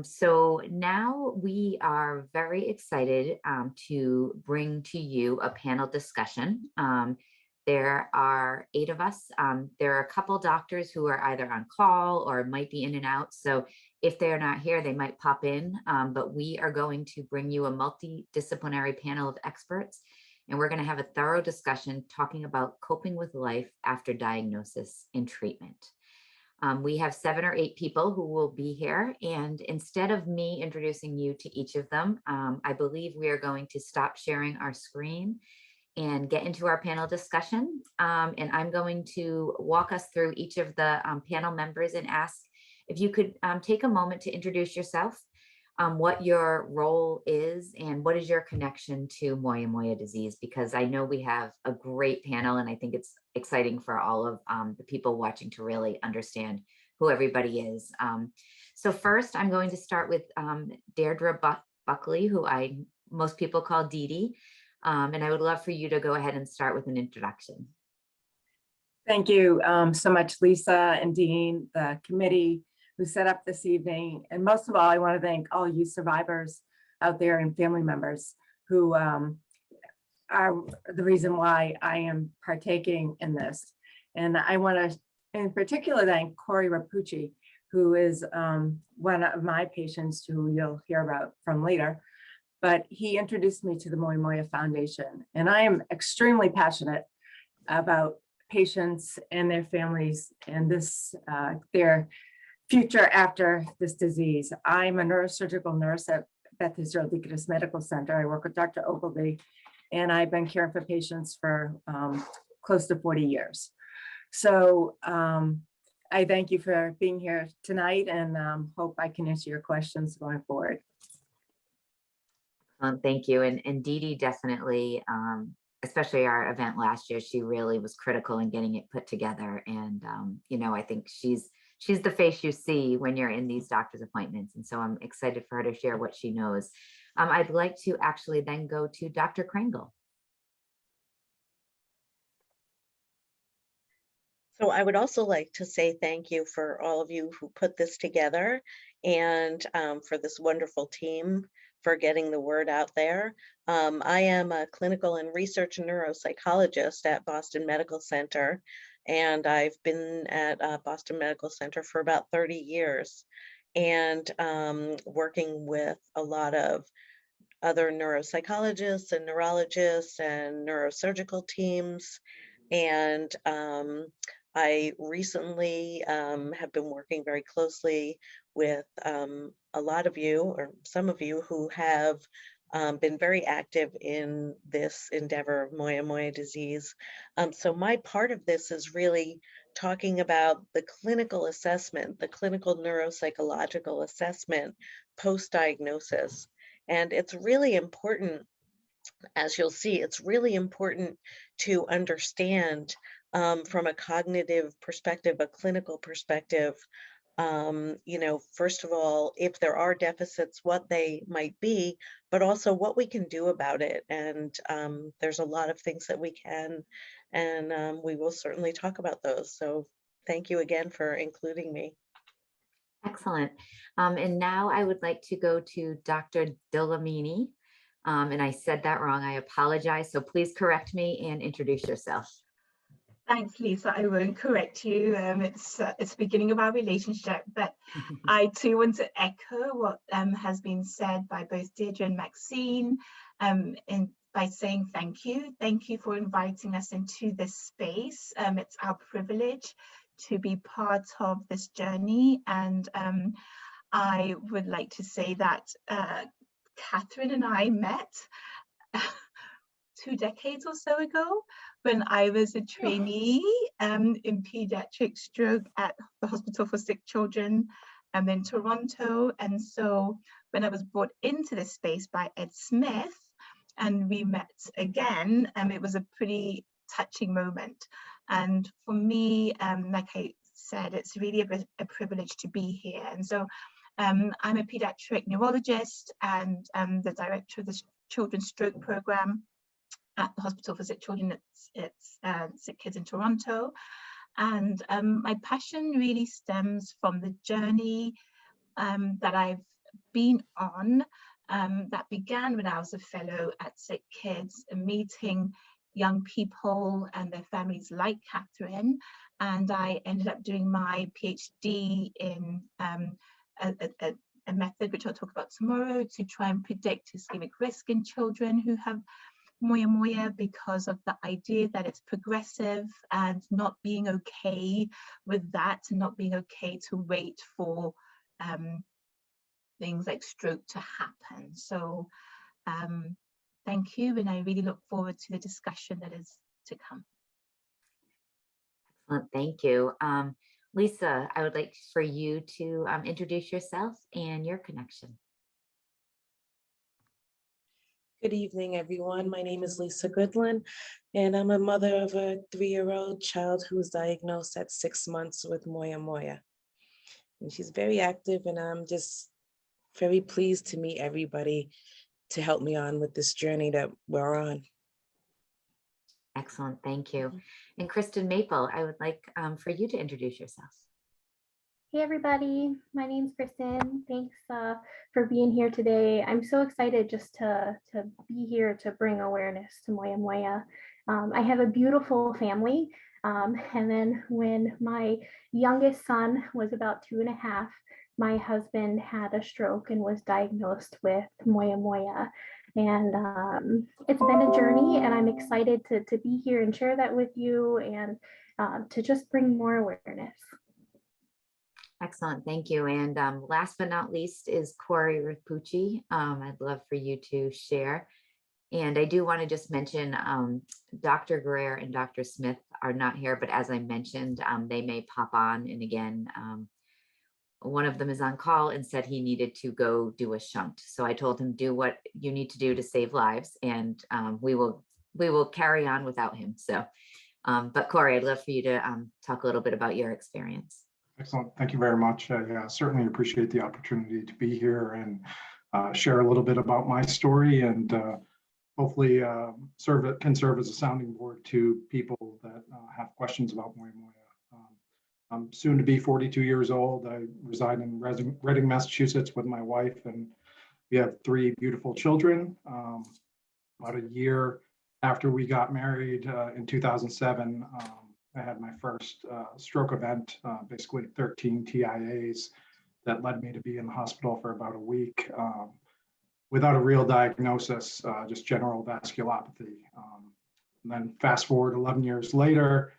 So now we are very excited to bring to you a panel discussion. There are 8 of us. There are a couple doctors who are either on call or might be in and out. So if they're not here, they might pop in. But we are going to bring you a multidisciplinary panel of experts. And we're going to have a thorough discussion talking about coping with life after diagnosis and treatment. We have 7 or 8 people who will be here. And instead of me introducing you to each of them, I believe we are going to stop sharing our screen and get into our panel discussion. And I'm going to walk us through each of the panel members and ask if you could take a moment to introduce yourself, what your role is, and what is your connection to Moyamoya disease, because I know we have a great panel and I think it's exciting for all of the people watching to really understand who everybody is. So first, I'm going to start with Deirdre Buckley, who most people call Dee Dee. And I would love for you to go ahead and start with an introduction. Thank you so much, Lisa and Dean, the committee who set up this evening. And most of all, I want to thank all you survivors out there and family members who are the reason why I am partaking in this. And I want to in particular thank Corey Rapucci, who is one of my patients who you'll hear about from later. But he introduced me to the Moyamoya Foundation. And I am extremely passionate about patients and their families and their future after this disease. I'm a neurosurgical nurse at Beth Israel Deaconess Medical Center. I work with Dr. Ogilvy, and I've been caring for patients for close to 40 years. So I thank you for being here tonight and hope I can answer your questions going forward. Thank you. And Dee Dee definitely, especially our event last year, she really was critical in getting it put together. And, I think she's the face you see when you're in these doctor's appointments. And so I'm excited for her to share what she knows. I'd like to actually then go to Dr. Kringle. So I would also like to say thank you for all of you who put this together and for this wonderful team for getting the word out there. I am a clinical and research neuropsychologist at Boston Medical Center, and I've been at Boston Medical Center for about 30 years and working with a lot of other neuropsychologists and neurologists and neurosurgical teams. And I recently have been working very closely with a lot of you, or some of you, who have been very active in this endeavor of Moyamoya disease. So my part of this is really talking about the clinical assessment, the clinical neuropsychological assessment post-diagnosis. And it's really important, as you'll see, it's really important to understand from a cognitive perspective, a clinical perspective, first of all, if there are deficits, what they might be, but also what we can do about it. And there's a lot of things that we can, and we will certainly talk about those. So thank you again for including me. Excellent. And now I would like to go to Dr. Dillamini. And I said that wrong. I apologize. So please correct me and introduce yourself. Thanks, Lisa. I won't correct you. It's the beginning of our relationship, but I too want to echo what has been said by both Deirdre and Maxine, by saying thank you. Thank you for inviting us into this space. It's our privilege to be part of this journey, and I would like to say that Catherine and I met 2 decades or so ago when I was a trainee in pediatric stroke at the Hospital for Sick Children in Toronto. And so when I was brought into this space by Ed Smith and we met again, it was a pretty touching moment. And for me, like I said, it's really a privilege to be here. And so I'm a pediatric neurologist and the director of the Children's Stroke Program at the Hospital for Sick Children. It's Sick Kids in Toronto. And my passion really stems from the journey that I've been on that began when I was a fellow at Sick Kids, meeting young people and their families like Catherine. And I ended up doing my PhD in a method which I'll talk about tomorrow to try and predict ischemic risk in children who have Moyamoya, because of the idea that it's progressive and not being okay with that, and not being okay to wait for things like stroke to happen. So thank you, and I really look forward to the discussion that is to come. Excellent, thank you. Lisa, I would like for you to introduce yourself and your connection. Good evening, everyone. My name is Lisa Goodlin, and I'm a mother of a 3-year-old child who was diagnosed at 6 months with Moyamoya. And she's very active, and I'm just very pleased to meet everybody to help me on with this journey that we're on. Excellent, thank you. And Kristen Maple, I would like for you to introduce yourself. Hey everybody, my name's Kristen. Thanks for being here today. I'm so excited just to be here to bring awareness to Moyamoya. I have a beautiful family, and then when my youngest son was about 2.5, my husband had a stroke and was diagnosed with Moyamoya. And it's been a journey, and I'm excited to be here and share that with you, and to just bring more awareness. Excellent, thank you. And last but not least is Corey Rapucci. I'd love for you to share. And I do want to just mention Dr. Greer and Dr. Smith are not here, but as I mentioned, they may pop on. And again, one of them is on call and said he needed to go do a shunt. So I told him, do what you need to do to save lives, and we will carry on without him. So, but Corey, I'd love for you to talk a little bit about your experience. Excellent. Thank you very much. I certainly appreciate the opportunity to be here and share a little bit about my story, and hopefully can serve as a sounding board to people that have questions about Moyamoya. I'm soon to be 42 years old. I reside in Reading, Massachusetts with my wife, and we have 3 beautiful children. About a year after we got married in 2007, I had my first stroke event, basically 13 TIAs that led me to be in the hospital for about a week without a real diagnosis, just general vasculopathy. And then fast forward 11 years later,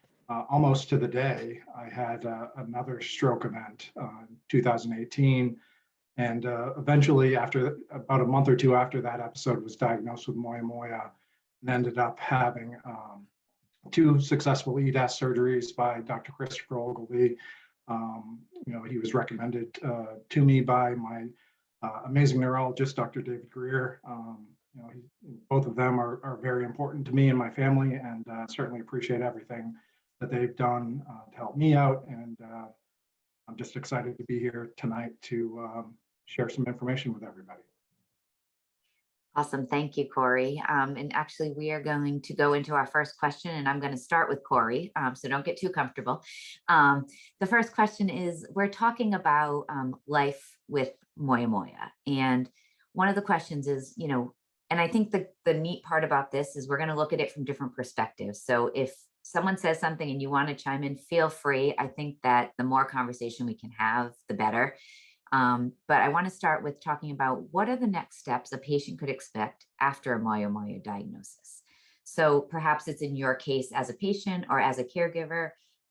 almost to the day, I had another stroke event in 2018. And eventually, after about a month or two after that episode, was diagnosed with Moyamoya, and ended up having 2 successful EDAS surgeries by Dr. Christopher Ogilvie. He was recommended to me by my amazing neurologist, Dr. David Greer. Both of them are very important to me and my family, and certainly appreciate everything that they've done to help me out. And I'm just excited to be here tonight to share some information with everybody. Awesome. Thank you, Corey. And actually, we are going to go into our first question, and I'm going to start with Corey, so don't get too comfortable. The first question is, we're talking about life with Moyamoya. And one of the questions is, and I think the neat part about this is we're going to look at it from different perspectives. So if someone says something and you want to chime in, feel free. I think that the more conversation we can have, the better. But I want to start with talking about what are the next steps a patient could expect after a Moyamoya diagnosis. So perhaps it's in your case as a patient or as a caregiver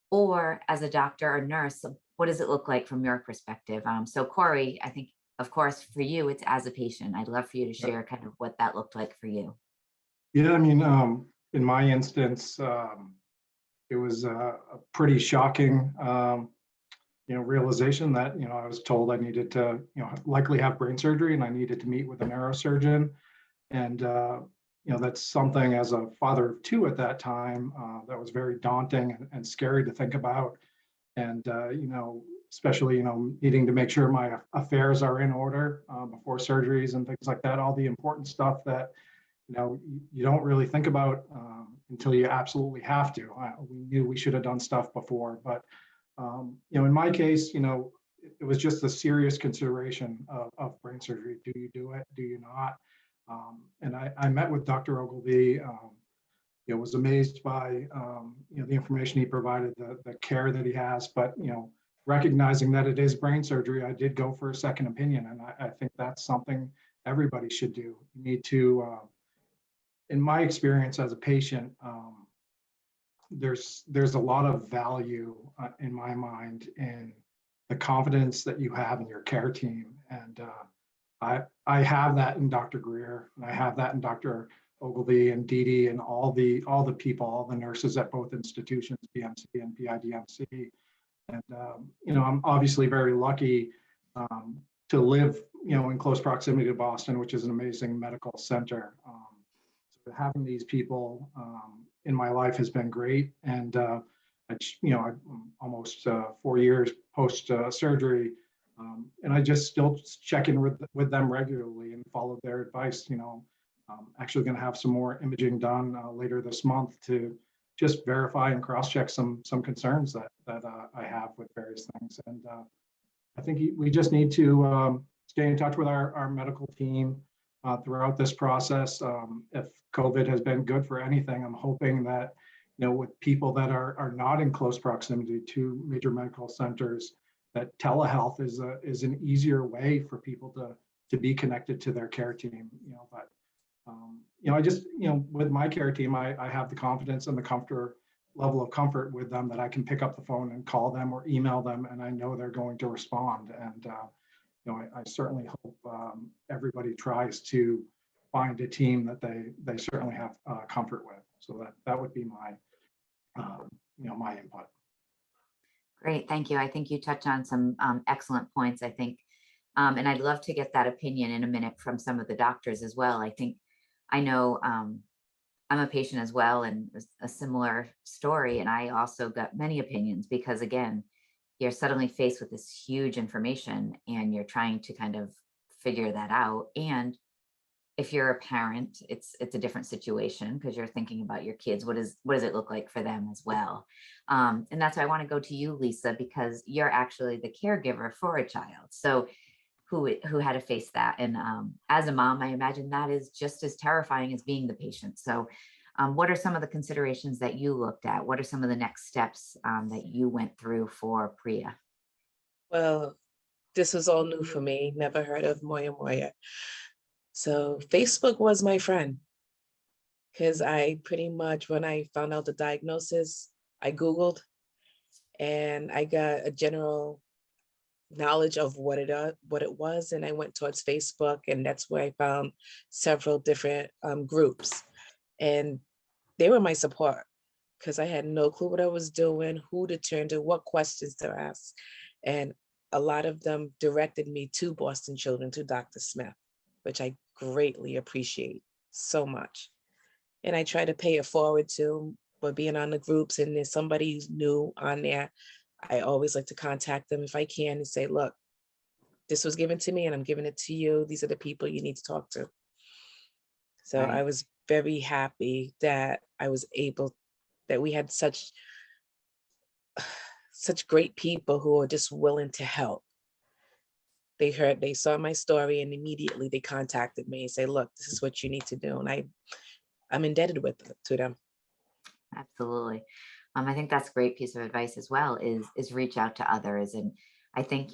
or as a doctor or nurse. What does it look like from your perspective? So Corey, I think, of course, for you, it's as a patient. I'd love for you to share kind of what that looked like for you. Yeah, I mean, in my instance, it was a pretty shocking realization that, I was told I needed to, likely have brain surgery, and I needed to meet with a neurosurgeon. And, that's something, as a father of 2 at that time, that was very daunting and scary to think about. And, especially, needing to make sure my affairs are in order before surgeries and things like that, all the important stuff that, you don't really think about until you absolutely have to. We knew we should have done stuff before, but in my case, it was just a serious consideration of brain surgery. Do you do it? Do you not? And I met with Dr. Ogilvy. Was amazed by the information he provided, the care that he has, but recognizing that it is brain surgery, I did go for a second opinion, and I think that's something everybody should do. You need to, in my experience as a patient, there's a lot of value in my mind in the confidence that you have in your care team, and I have that in Dr. Greer, and I have that in Dr. Ogilvy and Dee Dee and all the people, all the nurses at both institutions, BMC and PIDMC. And I'm obviously very lucky to live in close proximity to Boston, which is an amazing medical center. So having these people in my life has been great. And I'm almost 4 years post surgery, and I just still check in with them regularly and follow their advice. I'm actually going to have some more imaging done later this month to just verify and cross-check some concerns that I have with various things. And I think we just need to stay in touch with our medical team throughout this process. If COVID has been good for anything, I'm hoping that with people that are not in close proximity to major medical centers, that telehealth is an easier way for people to be connected to their care team. But I just, with my care team, I have the confidence and the level of comfort with them that I can pick up the phone and call them or email them, and I know they're going to respond. And, I certainly hope everybody tries to find a team that they certainly have comfort with. So that would be my, my input. Great, thank you. I think you touched on some excellent points, I think. And I'd love to get that opinion in a minute from some of the doctors as well. I know I'm a patient as well, and a similar story. And I also got many opinions because, again, you're suddenly faced with this huge information and you're trying to kind of figure that out. And if you're a parent, it's a different situation because you're thinking about your kids. What does it look like for them as well? And that's why I want to go to you, Lisa, because you're actually the caregiver for a child. So who had to face that. And as a mom, I imagine that is just as terrifying as being the patient. So what are some of the considerations that you looked at? What are some of the next steps that you went through for Priya? Well, this was all new for me. Never heard of Moyamoya. So Facebook was my friend, because I pretty much, when I found out the diagnosis, I Googled and I got a general knowledge of what it was, and I went towards Facebook, and that's where I found several different groups, and they were my support because I had no clue what I was doing, who to turn to, what questions to ask, and a lot of them directed me to Boston Children, to Dr. Smith, which I greatly appreciate so much. And I try to pay it forward to, but being on the groups and there's somebody new on there, I always like to contact them if I can and say, look, this was given to me and I'm giving it to you. These are the people you need to talk to. So Right. I was very happy that that we had such great people who are just willing to help. They saw my story and immediately they contacted me and say, look, this is what you need to do. And I'm indebted to them. Absolutely. I think that's a great piece of advice as well, is reach out to others. And I think,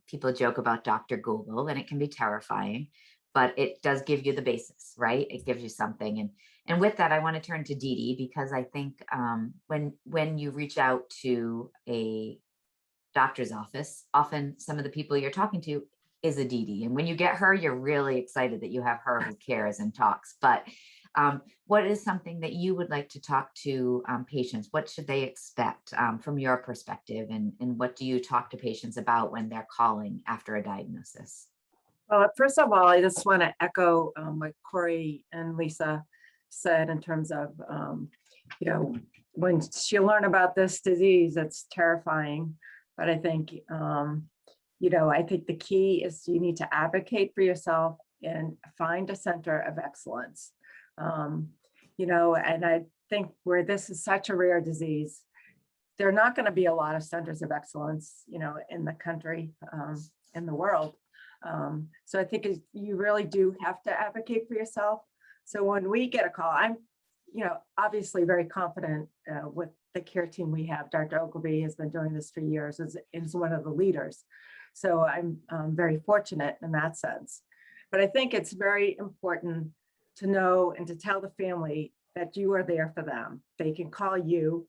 people joke about Dr. Google, and it can be terrifying, but it does give you the basis, right? It gives you something. And with that, I want to turn to Dee Dee, because I think when you reach out to a doctor's office, often some of the people you're talking to is a Dee Dee. And when you get her, you're really excited that you have her who cares and talks. But what is something that you would like to talk to patients? What should they expect from your perspective? And what do you talk to patients about when they're calling after a diagnosis? Well, first of all, I just want to echo what Corey and Lisa said in terms of, when you learn about this disease, it's terrifying. But I think, I think the key is you need to advocate for yourself and find a center of excellence. And I think where this is such a rare disease, there are not going to be a lot of centers of excellence, in the country, in the world. So I think you really do have to advocate for yourself. So when we get a call, I'm, obviously very confident with the care team we have. Dr. Ogilvy has been doing this for years, is one of the leaders. So I'm very fortunate in that sense. But I think it's very important to know and to tell the family that you are there for them. They can call you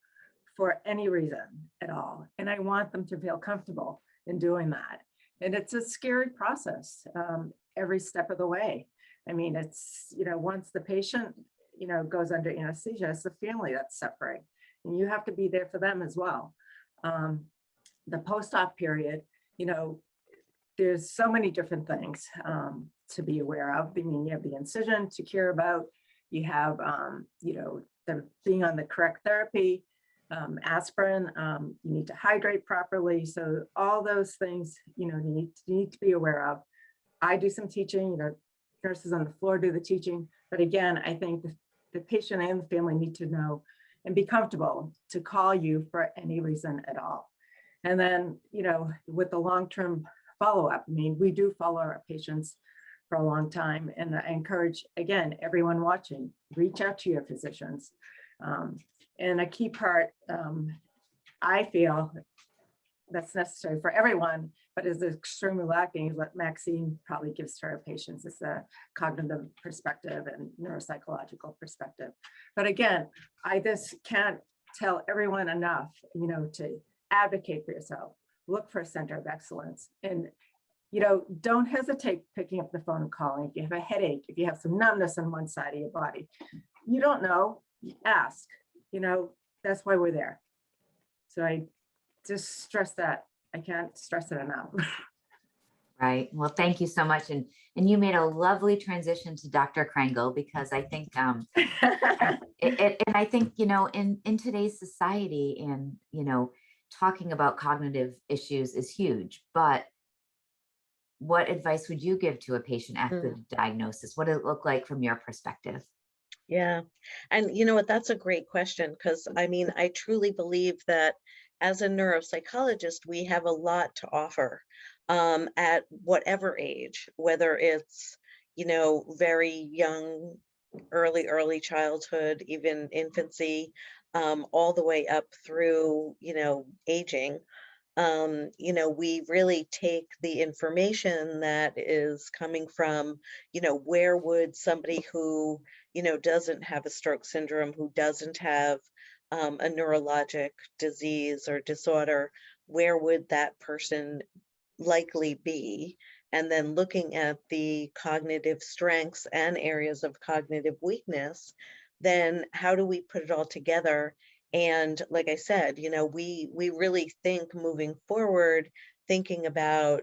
for any reason at all. And I want them to feel comfortable in doing that. And it's a scary process every step of the way. I mean, it's, once the patient, goes under anesthesia, it's the family that's suffering. And you have to be there for them as well. The post-op period, there's so many different things to be aware of. I mean, you have the incision to care about, you have, the being on the correct therapy, aspirin, you need to hydrate properly. So all those things, you need to be aware of. I do some teaching, nurses on the floor do the teaching. But again, I think the patient and the family need to know and be comfortable to call you for any reason at all. And then, with the long-term follow-up, I mean, we do follow our patients for a long time. And I encourage, again, everyone watching, reach out to your physicians. And a key part, I feel that's necessary for everyone, but is extremely lacking is what Maxine probably gives to our patients, is the cognitive perspective and neuropsychological perspective. But again, I just can't tell everyone enough, to advocate for yourself, look for a center of excellence, and don't hesitate picking up the phone and calling. If you have a headache, if you have some numbness on one side of your body, you don't know, ask. That's why we're there. So I just stress that. I can't stress it enough. Right. Well, thank you so much. And you made a lovely transition to Dr. Krangle, because I think, and I think, in today's society, and, talking about cognitive issues is huge, but what advice would you give to a patient after the diagnosis? What did it look like from your perspective? Yeah. And you know what, that's a great question, because I mean, I truly believe that as a neuropsychologist, we have a lot to offer at whatever age, whether it's, very young, early childhood, even infancy, all the way up through, aging. We really take the information that is coming from, where would somebody who, doesn't have a stroke syndrome, who doesn't have a neurologic disease or disorder, where would that person likely be? And then looking at the cognitive strengths and areas of cognitive weakness, then how do we put it all together? And like I said, we really think moving forward, thinking about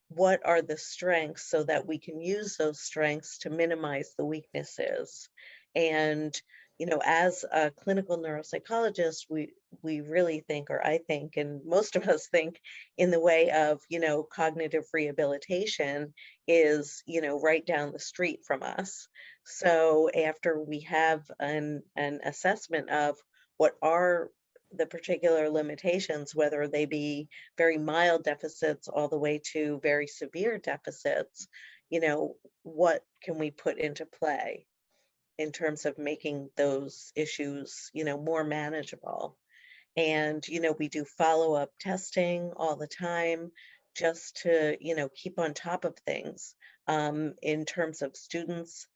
what are the strengths so that we can use those strengths to minimize the weaknesses. And, as a clinical neuropsychologist, we really think, or I think, and most of us think, in the way of, cognitive rehabilitation is, right down the street from us. So after we have an assessment of what are the particular limitations, whether they be very mild deficits all the way to very severe deficits, what can we put into play in terms of making those issues, more manageable? And, we do follow-up testing all the time just to, keep on top of things. In terms of students,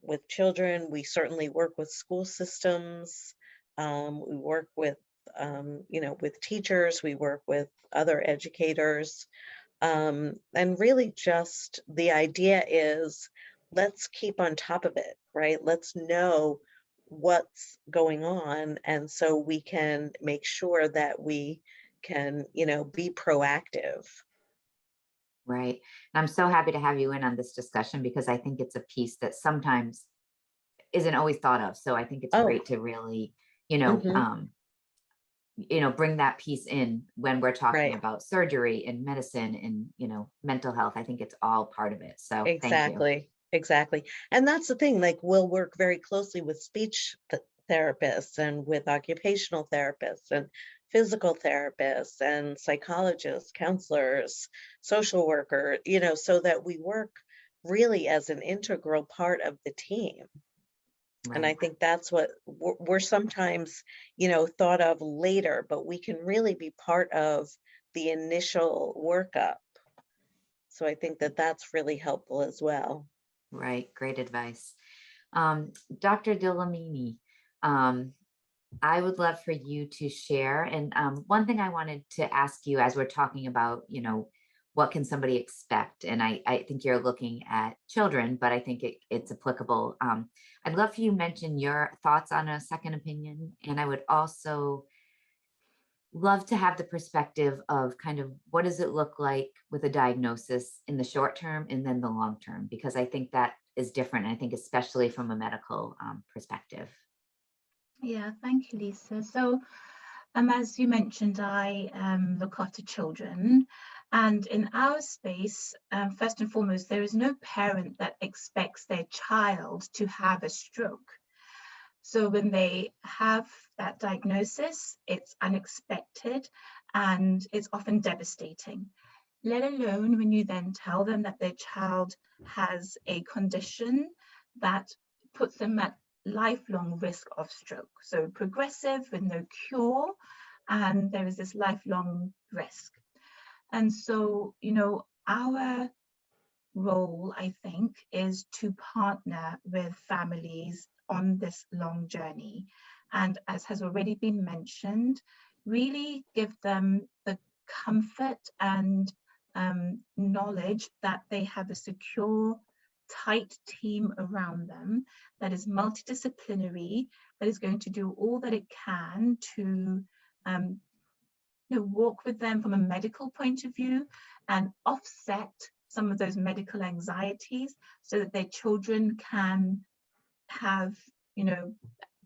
with children, we certainly work with school systems. We work with, with teachers, we work with other educators. And really just the idea is, let's keep on top of it, right? Let's know what's going on. And so we can make sure that we can, be proactive. Right. And I'm so happy to have you in on this discussion, because I think it's a piece that sometimes isn't always thought of. So I think it's Oh, great to really, mhm, bring that piece in when we're talking right. about surgery and medicine and, mental health. I think it's all part of it. So thank you. Exactly. And that's the thing, like we'll work very closely with speech therapists and with occupational therapists and physical therapists and psychologists, counselors, social worker, so that we work really as an integral part of the team. And I Right. think that's what we're sometimes, thought of later, but we can really be part of the initial workup. So I think that that's really helpful as well. Right. Great advice. Dr. Dillamini, I would love for you to share. And one thing I wanted to ask you as we're talking about, what can somebody expect? And I think you're looking at children, but I think it's applicable. I'd love for you to mention your thoughts on a second opinion. And I would also love to have the perspective of kind of what does it look like with a diagnosis in the short term and then the long term, because I think that is different. I think especially from a medical perspective. Yeah, thank you, Lisa. So, as you mentioned, I look after children, and in our space, first and foremost, there is no parent that expects their child to have a stroke. So when they have that diagnosis, it's unexpected and it's often devastating, let alone when you then tell them that their child has a condition that puts them at lifelong risk of stroke. So progressive with no cure, and there is this lifelong risk. And so, our role, I think, is to partner with families on this long journey. And as has already been mentioned, really give them the comfort and knowledge that they have a secure, tight team around them that is multidisciplinary, that is going to do all that it can to walk with them from a medical point of view and offset some of those medical anxieties so that their children can have,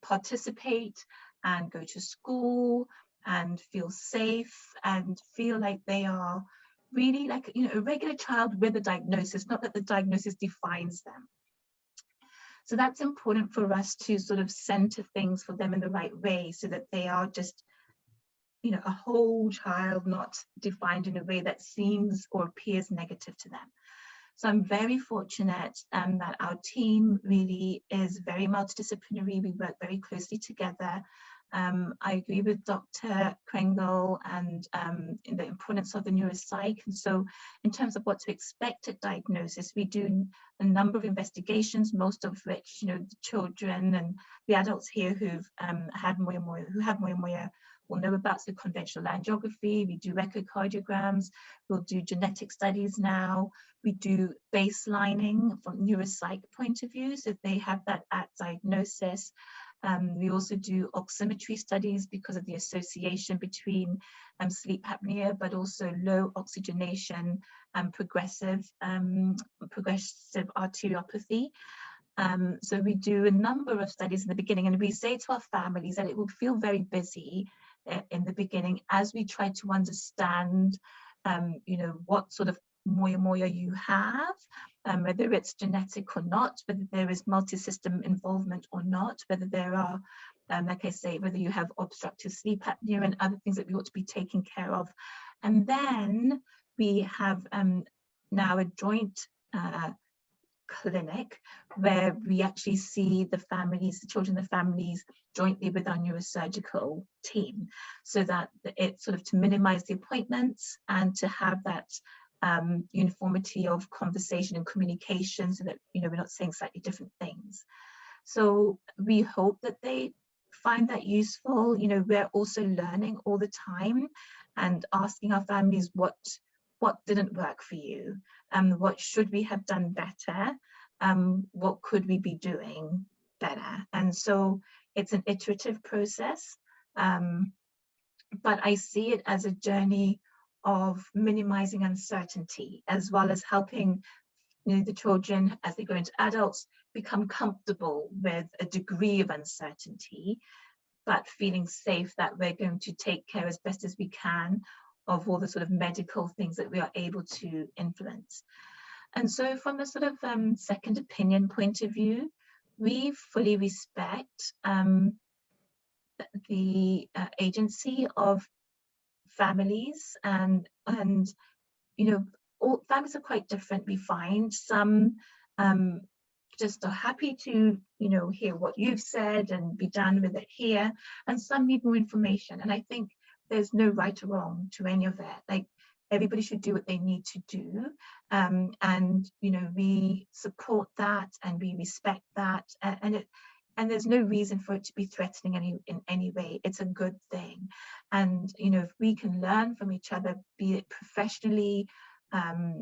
participate and go to school and feel safe and feel like they are really like, a regular child with a diagnosis, not that the diagnosis defines them. So that's important for us to sort of center things for them in the right way so that they are just a whole child, not defined in a way that seems or appears negative to them. So I'm very fortunate that our team really is very multidisciplinary. We work very closely together. I agree with Dr. Kringle and the importance of the neuropsych. And so in terms of what to expect at diagnosis, we do a number of investigations, most of which, the children and the adults here who've had Moyamoya will know about. So conventional angiography, we do echocardiograms, we'll do genetic studies now, we do baselining from neuropsych point of view, so if they have that at diagnosis. We also do oximetry studies because of the association between sleep apnea, but also low oxygenation and progressive arteriopathy. So we do a number of studies in the beginning, and we say to our families that it will feel very busy in the beginning as we try to understand, what sort of Moyamoya you have, whether it's genetic or not, whether there is multi-system involvement or not, whether there are, like I say, whether you have obstructive sleep apnea and other things that we ought to be taking care of. And then we have now a joint clinic where we actually see the families, the children, the families jointly with our neurosurgical team, so that it's sort of to minimize the appointments and to have that uniformity of conversation and communication so that we're not saying slightly different things. So we hope that they find that useful. We're also learning all the time and asking our families what didn't work for you, what should we have done better, what could we be doing better. And so it's an iterative process, but I see it as a journey of minimizing uncertainty, as well as helping the children as they go into adults become comfortable with a degree of uncertainty, but feeling safe that we're going to take care as best as we can of all the sort of medical things that we are able to influence. And so from a sort of second opinion point of view, we fully respect the agency of families, and you know, all families are quite different. We find some just are happy to, you know, hear what you've said and be done with it here, and some need more information. And I think there's no right or wrong to any of that. Like, everybody should do what they need to do, and you know, we support that and we respect that, and there's no reason for it to be threatening in any way. It's a good thing. And you know, if we can learn from each other, be it professionally,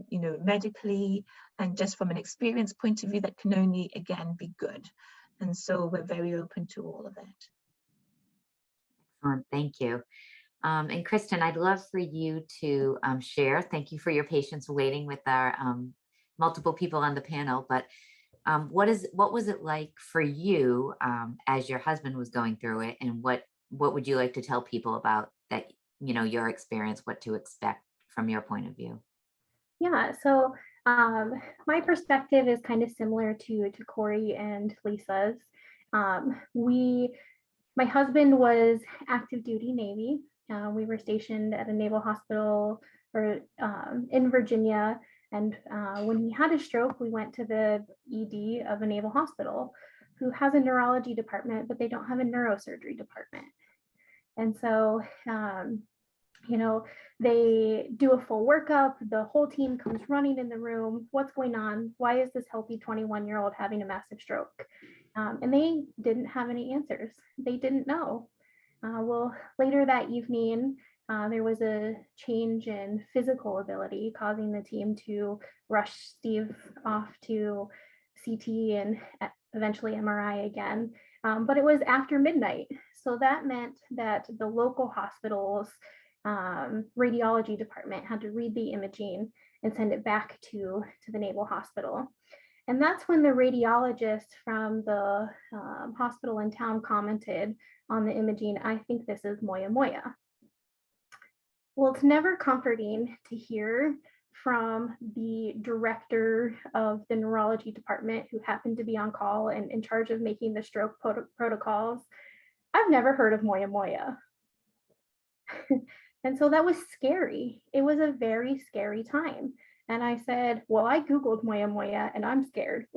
you know, medically, and just from an experience point of view, that can only again be good. And so we're very open to all of it. Excellent, thank you. And Kristen, I'd love for you to share. Thank you for your patience waiting with our multiple people on the panel. But what was it like for you as your husband was going through it, and what would you like to tell people about that? You know, your experience, what to expect from your point of view. Yeah, so my perspective is kind of similar to Corey and Lisa's. My husband was active duty Navy. We were stationed at a naval hospital in Virginia. And when he had a stroke, we went to the ED of a naval hospital who has a neurology department, but they don't have a neurosurgery department. And so, you know, they do a full workup. The whole team comes running in the room. What's going on? Why is this healthy 21-year-old having a massive stroke? And they didn't have any answers. They didn't know. Well, later that evening, there was a change in physical ability, causing the team to rush Steve off to CT and eventually MRI again. But it was after midnight. So that meant that the local hospital's radiology department had to read the imaging and send it back to the Naval Hospital. And that's when the radiologist from the hospital in town commented on the imaging, "I think this is Moyamoya." Well, it's never comforting to hear from the director of the neurology department, who happened to be on call and in charge of making the stroke protocols. "I've never heard of Moyamoya." And so that was scary. It was a very scary time. And I said, well, I Googled Moyamoya and I'm scared.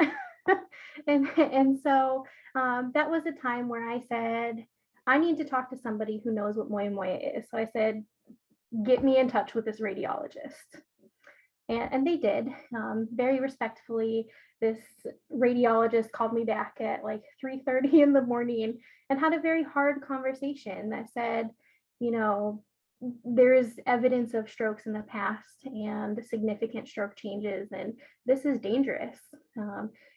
and so that was a time where I said, I need to talk to somebody who knows what Moyamoya is. So I said, get me in touch with this radiologist. And they did. Very respectfully, this radiologist called me back at like 3:30 in the morning and had a very hard conversation that said, you know, there is evidence of strokes in the past and significant stroke changes, and this is dangerous.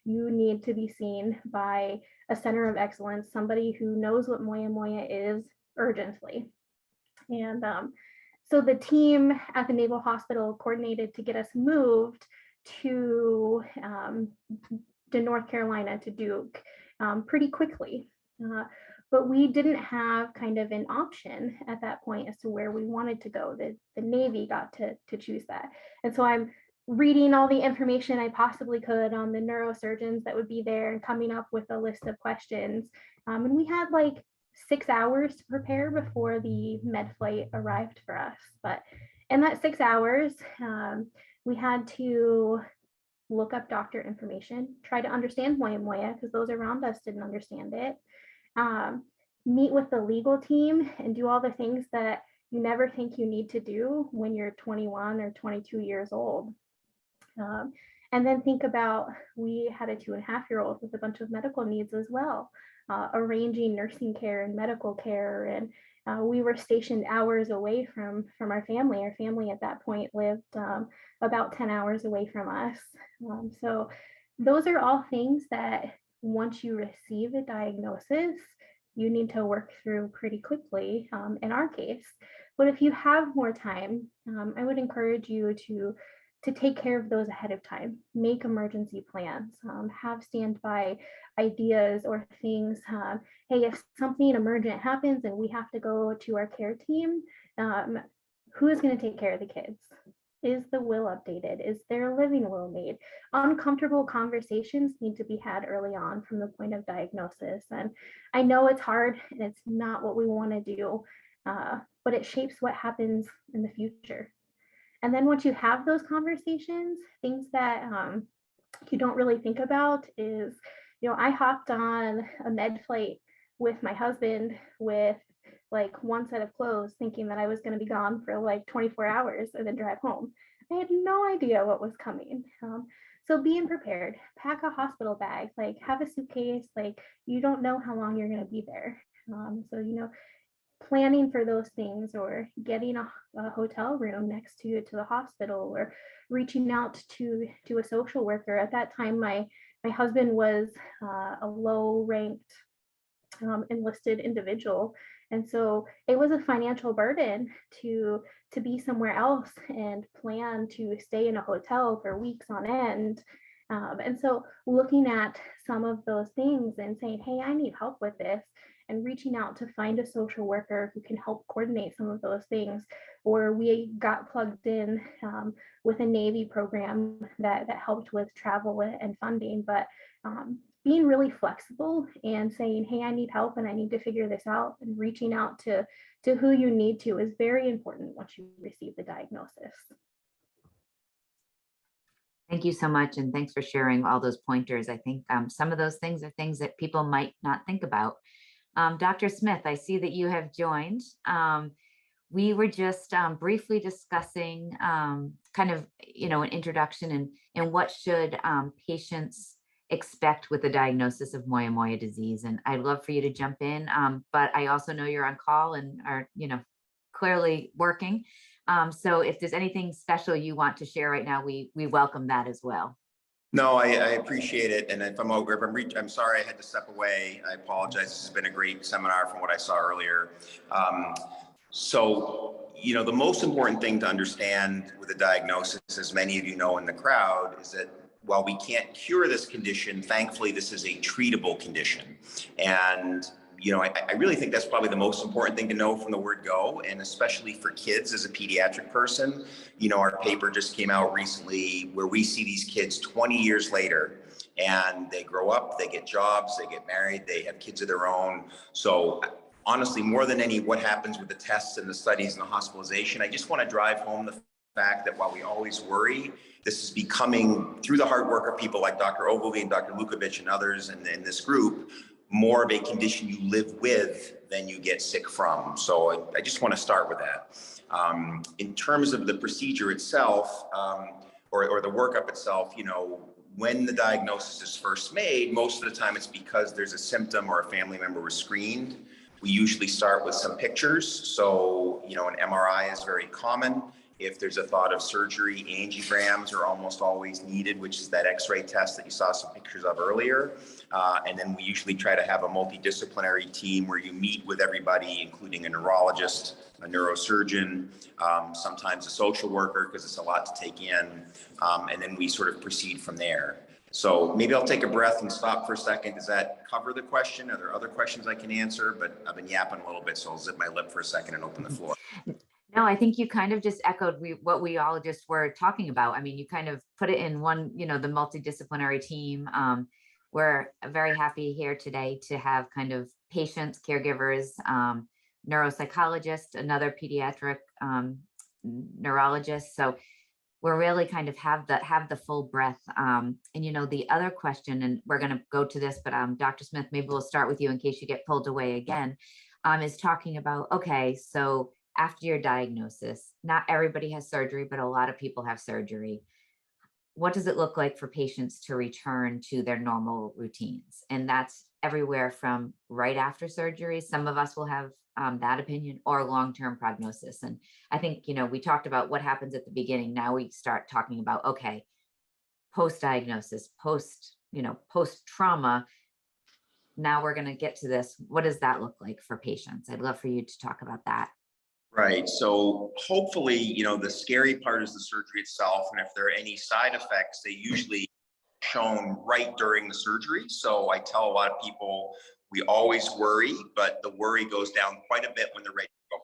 You need to be seen by a center of excellence, somebody who knows what Moyamoya is, urgently. And so the team at the Naval Hospital coordinated to get us moved to North Carolina, to Duke, pretty quickly. But we didn't have kind of an option at that point as to where we wanted to go. The Navy got to choose that. And so I'm reading all the information I possibly could on the neurosurgeons that would be there and coming up with a list of questions. And we had like 6 hours to prepare before the med flight arrived for us. But in that 6 hours, we had to look up doctor information, try to understand Moyamoya because those around us didn't understand it. Meet with the legal team and do all the things that you never think you need to do when you're 21 or 22 years old. And then think about, we had a 2.5-year-old with a bunch of medical needs as well, arranging nursing care and medical care. And we were stationed hours away from our family. Our family at that point lived about 10 hours away from us. So those are all things that once you receive a diagnosis, you need to work through pretty quickly in our case. But if you have more time, I would encourage you to take care of those ahead of time. Make emergency plans, have standby ideas or things. Hey, if something emergent happens and we have to go to our care team, who is going to take care of the kids? Is the will updated? Is there a living will made? Uncomfortable conversations need to be had early on from the point of diagnosis. And I know it's hard and it's not what we want to do, but it shapes what happens in the future. And then once you have those conversations, things that you don't really think about is, I hopped on a med flight with my husband with like one set of clothes, thinking that I was going to be gone for like 24 hours and then drive home. I had no idea what was coming. So being prepared, pack a hospital bag, like have a suitcase, like you don't know how long you're going to be there. So, planning for those things, or getting a hotel room next to the hospital, or reaching out to a social worker. At that time, my husband was a low ranked enlisted individual, and so it was a financial burden to be somewhere else and plan to stay in a hotel for weeks on end. And so looking at some of those things and saying, hey, I need help with this, and reaching out to find a social worker who can help coordinate some of those things. Or we got plugged in with a Navy program that helped with travel and funding. But being really flexible and saying, hey, I need help and I need to figure this out, and reaching out to who you need to is very important once you receive the diagnosis. Thank you so much. And thanks for sharing all those pointers. I think some of those things are things that people might not think about. Dr. Smith, I see that you have joined. We were just briefly discussing kind of, an introduction and what should patients expect with the diagnosis of Moyamoya disease. And I'd love for you to jump in, but I also know you're on call and are, clearly working. So if there's anything special you want to share right now, we welcome that as well. No, I appreciate it. And if I'm sorry I had to step away. I apologize. This has been a great seminar from what I saw earlier. So, the most important thing to understand with a diagnosis, as many of you know in the crowd, is that while we can't cure this condition, thankfully, this is a treatable condition. And I really think that's probably the most important thing to know from the word go, and especially for kids as a pediatric person. Our paper just came out recently where we see these kids 20 years later, and they grow up, they get jobs, they get married, they have kids of their own. So honestly, more than what happens with the tests and the studies and the hospitalization, I just want to drive home the fact that while we always worry, this is becoming, through the hard work of people like Dr. Ogilvy and Dr. Lukovic and others in this group, more of a condition you live with than you get sick from. So I just want to start with that. In terms of the procedure itself, or the workup itself, when the diagnosis is first made, most of the time it's because there's a symptom or a family member was screened. We usually start with some pictures. So, an MRI is very common. If there's a thought of surgery, angiograms are almost always needed, which is that X-ray test that you saw some pictures of earlier. And then we usually try to have a multidisciplinary team where you meet with everybody, including a neurologist, a neurosurgeon, sometimes a social worker, because it's a lot to take in. And then we sort of proceed from there. So maybe I'll take a breath and stop for a second. Does that cover the question? Are there other questions I can answer? But I've been yapping a little bit, so I'll zip my lip for a second and open the floor. No, I think you kind of just echoed what we all just were talking about. I mean, you kind of put it in one, the multidisciplinary team. We're very happy here today to have kind of patients, caregivers, neuropsychologists, another pediatric neurologist. So we're really kind of have the full breadth. And the other question, and we're going to go to this, but Dr. Smith, maybe we'll start with you in case you get pulled away again, is talking about, okay, so after your diagnosis, not everybody has surgery, but a lot of people have surgery. What does it look like for patients to return to their normal routines? And that's everywhere from right after surgery. Some of us will have that opinion, or long-term prognosis. And I think, we talked about what happens at the beginning. Now we start talking about, okay, post-diagnosis, post-trauma. Now we're going to get to this. What does that look like for patients? I'd love for you to talk about that. Right. So hopefully, the scary part is the surgery itself. And if there are any side effects, they usually shown right during the surgery. So I tell a lot of people, we always worry, but the worry goes down quite a bit when they're ready to go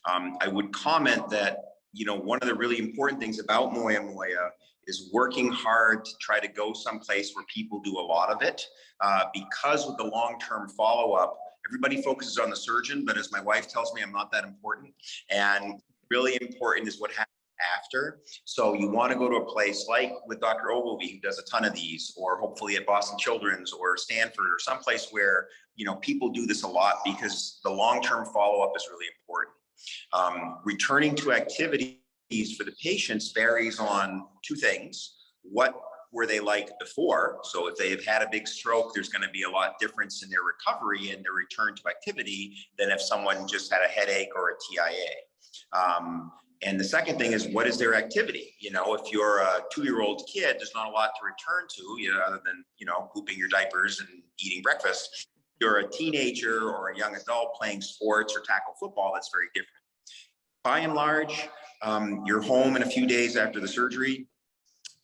home. I would comment that one of the really important things about Moyamoya is working hard to try to go someplace where people do a lot of it, because with the long-term follow-up, everybody focuses on the surgeon, but as my wife tells me, I'm not that important. And really important is what happens after. So you want to go to a place like with Dr. Ogilvy, who does a ton of these, or hopefully at Boston Children's or Stanford, or someplace where, people do this a lot, because the long-term follow-up is really important. Returning to activities for the patients varies on two things. What were they like before? So if they've had a big stroke, there's going to be a lot difference in their recovery and their return to activity than if someone just had a headache or a TIA. And the second thing is, what is their activity? If you're a 2-year-old kid, there's not a lot to return to, other than, pooping your diapers and eating breakfast. If you're a teenager or a young adult playing sports or tackle football, that's very different. By and large, you're home in a few days after the surgery.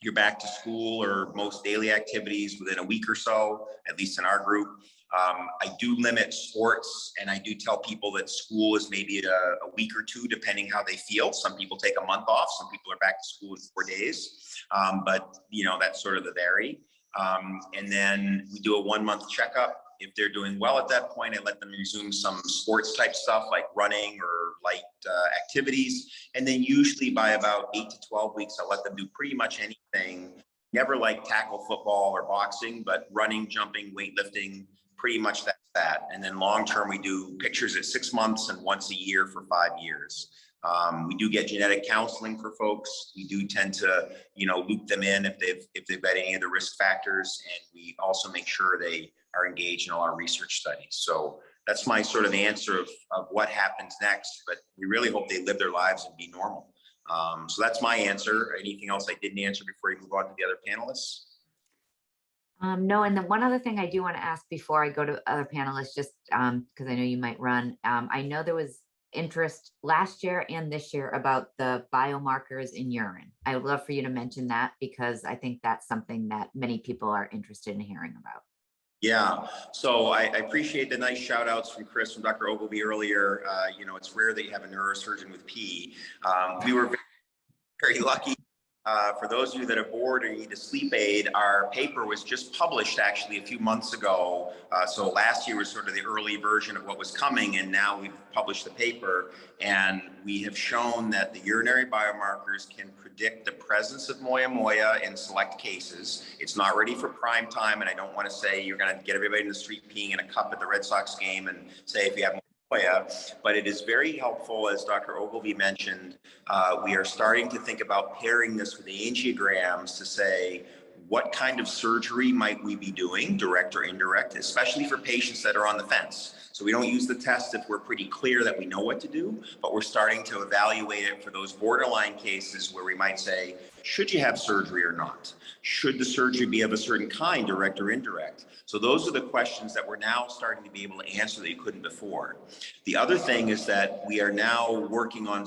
You're back to school or most daily activities within a week or so, at least in our group. I do limit sports, and I do tell people that school is maybe a week or two, depending how they feel. Some people take a month off. Some people are back to school in 4 days, but that's sort of the vary. And then we do a 1-month checkup. If they're doing well at that point, I let them resume some sports type stuff like running or light activities. And then usually by about 8 to 12 weeks, I let them do pretty much anything. Never like tackle football or boxing, but running, jumping, weightlifting, pretty much that's that. And then long term, we do pictures at 6 months and once a year for 5 years. We do get genetic counseling for folks. We do tend to, loop them in if they've got any of the risk factors, and we also make sure they are engaged in all our research studies. So that's my sort of answer of what happens next. But we really hope they live their lives and be normal. So that's my answer. Anything else I didn't answer before we move on to the other panelists? No, and then one other thing I do want to ask before I go to other panelists, just because I know you might run. I know there was interest last year and this year about the biomarkers in urine. I would love for you to mention that, because I think that's something that many people are interested in hearing about. Yeah, so I appreciate the nice shout outs from Chris, from Dr. Ogilvy earlier. It's rare that you have a neurosurgeon with P. We were very lucky. For those of you that are bored or need a sleep aid, our paper was just published actually a few months ago. So last year was sort of the early version of what was coming, and now we've published the paper, and we have shown that the urinary biomarkers can predict the presence of Moyamoya in select cases. It's not ready for prime time, and I don't want to say you're going to get everybody in the street peeing in a cup at the Red Sox game and say if you have but it is very helpful, as Dr. Ogilvy mentioned. We are starting to think about pairing this with angiograms to say, what kind of surgery might we be doing, direct or indirect, especially for patients that are on the fence. So we don't use the test if we're pretty clear that we know what to do, but we're starting to evaluate it for those borderline cases where we might say, should you have surgery or not? Should the surgery be of a certain kind, direct or indirect? So those are the questions that we're now starting to be able to answer that you couldn't before. The other thing is that we are now working on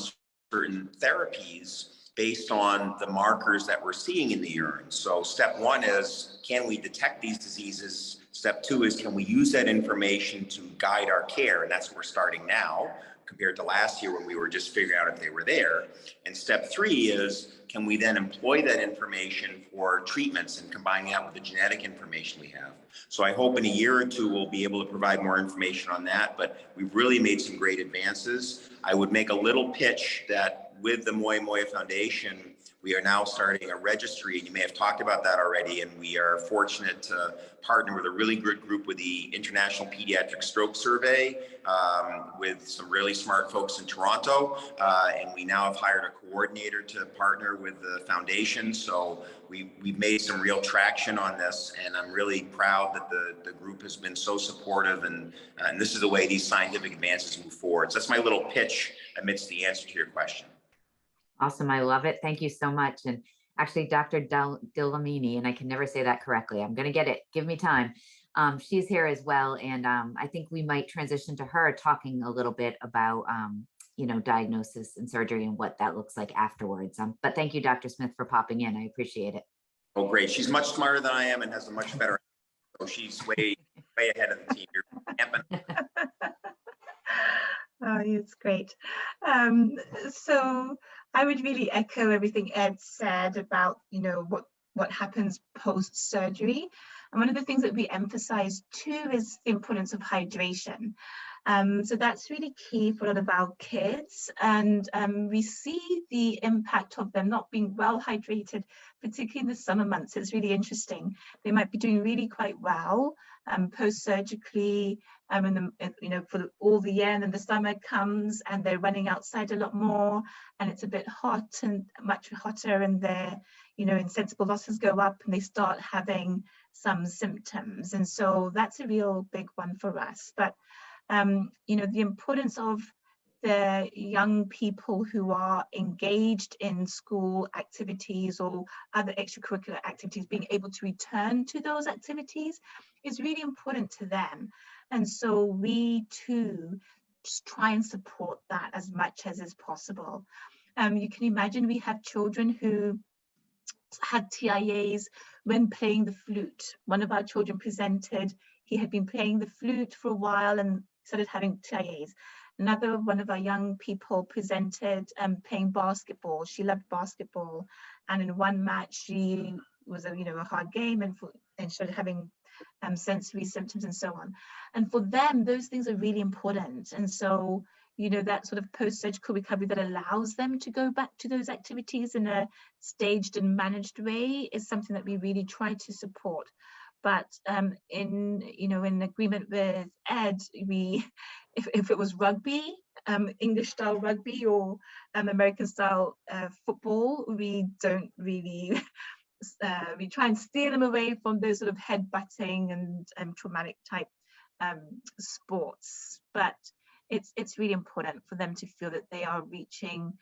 certain therapies based on the markers that we're seeing in the urine. So step one is, can we detect these diseases? Step two is, can we use that information to guide our care? And that's what we're starting now, compared to last year when we were just figuring out if they were there. And step three is, can we then employ that information for treatments and combining that with the genetic information we have? So I hope in a year or two, we'll be able to provide more information on that, but we've really made some great advances. I would make a little pitch that with the Moyamoya Foundation, we are now starting a registry, and you may have talked about that already, and we are fortunate to partner with a really good group with the International Pediatric Stroke Survey, with some really smart folks in Toronto, and we now have hired a coordinator to partner with the foundation. So we've made some real traction on this, and I'm really proud that the group has been so supportive, and this is the way these scientific advances move forward. So that's my little pitch amidst the answer to your question. Awesome. I love it. Thank you so much. And actually, Dr. Dillamini, and I can never say that correctly. I'm going to get it. Give me time. She's here as well. And I think we might transition to her talking a little bit about, diagnosis and surgery and what that looks like afterwards. But thank you, Dr. Smith, for popping in. I appreciate it. Oh, great. She's much smarter than I am and has a much better. So she's way ahead of the team. You're camping. Oh, it's great. So I would really echo everything Ed said about, what happens post-surgery. And one of the things that we emphasize too is the importance of hydration. So that's really key for a lot of our kids. And we see the impact of them not being well hydrated, particularly in the summer months. It's really interesting. They might be doing really quite well post-surgically, for all the year, and then the summer comes and they're running outside a lot more, and it's a bit hot and much hotter, and their, insensible losses go up, and they start having some symptoms. And so that's a real big one for us. But the importance of the young people who are engaged in school activities or other extracurricular activities, being able to return to those activities is really important to them. And so we too just try and support that as much as is possible. You can imagine we have children who had TIAs when playing the flute. One of our children presented, he had been playing the flute for a while and started having TIAs. Another one of our young people presented playing basketball. She loved basketball, and in one match she was a hard game, and started having sensory symptoms and so on. And for them, those things are really important. And so that sort of post-surgical recovery that allows them to go back to those activities in a staged and managed way is something that we really try to support. But in agreement with Ed, if it was rugby, English style rugby or American style football, we don't really we try and steer them away from those sort of head-butting and traumatic type sports. But it's really important for them to feel that they are reaching,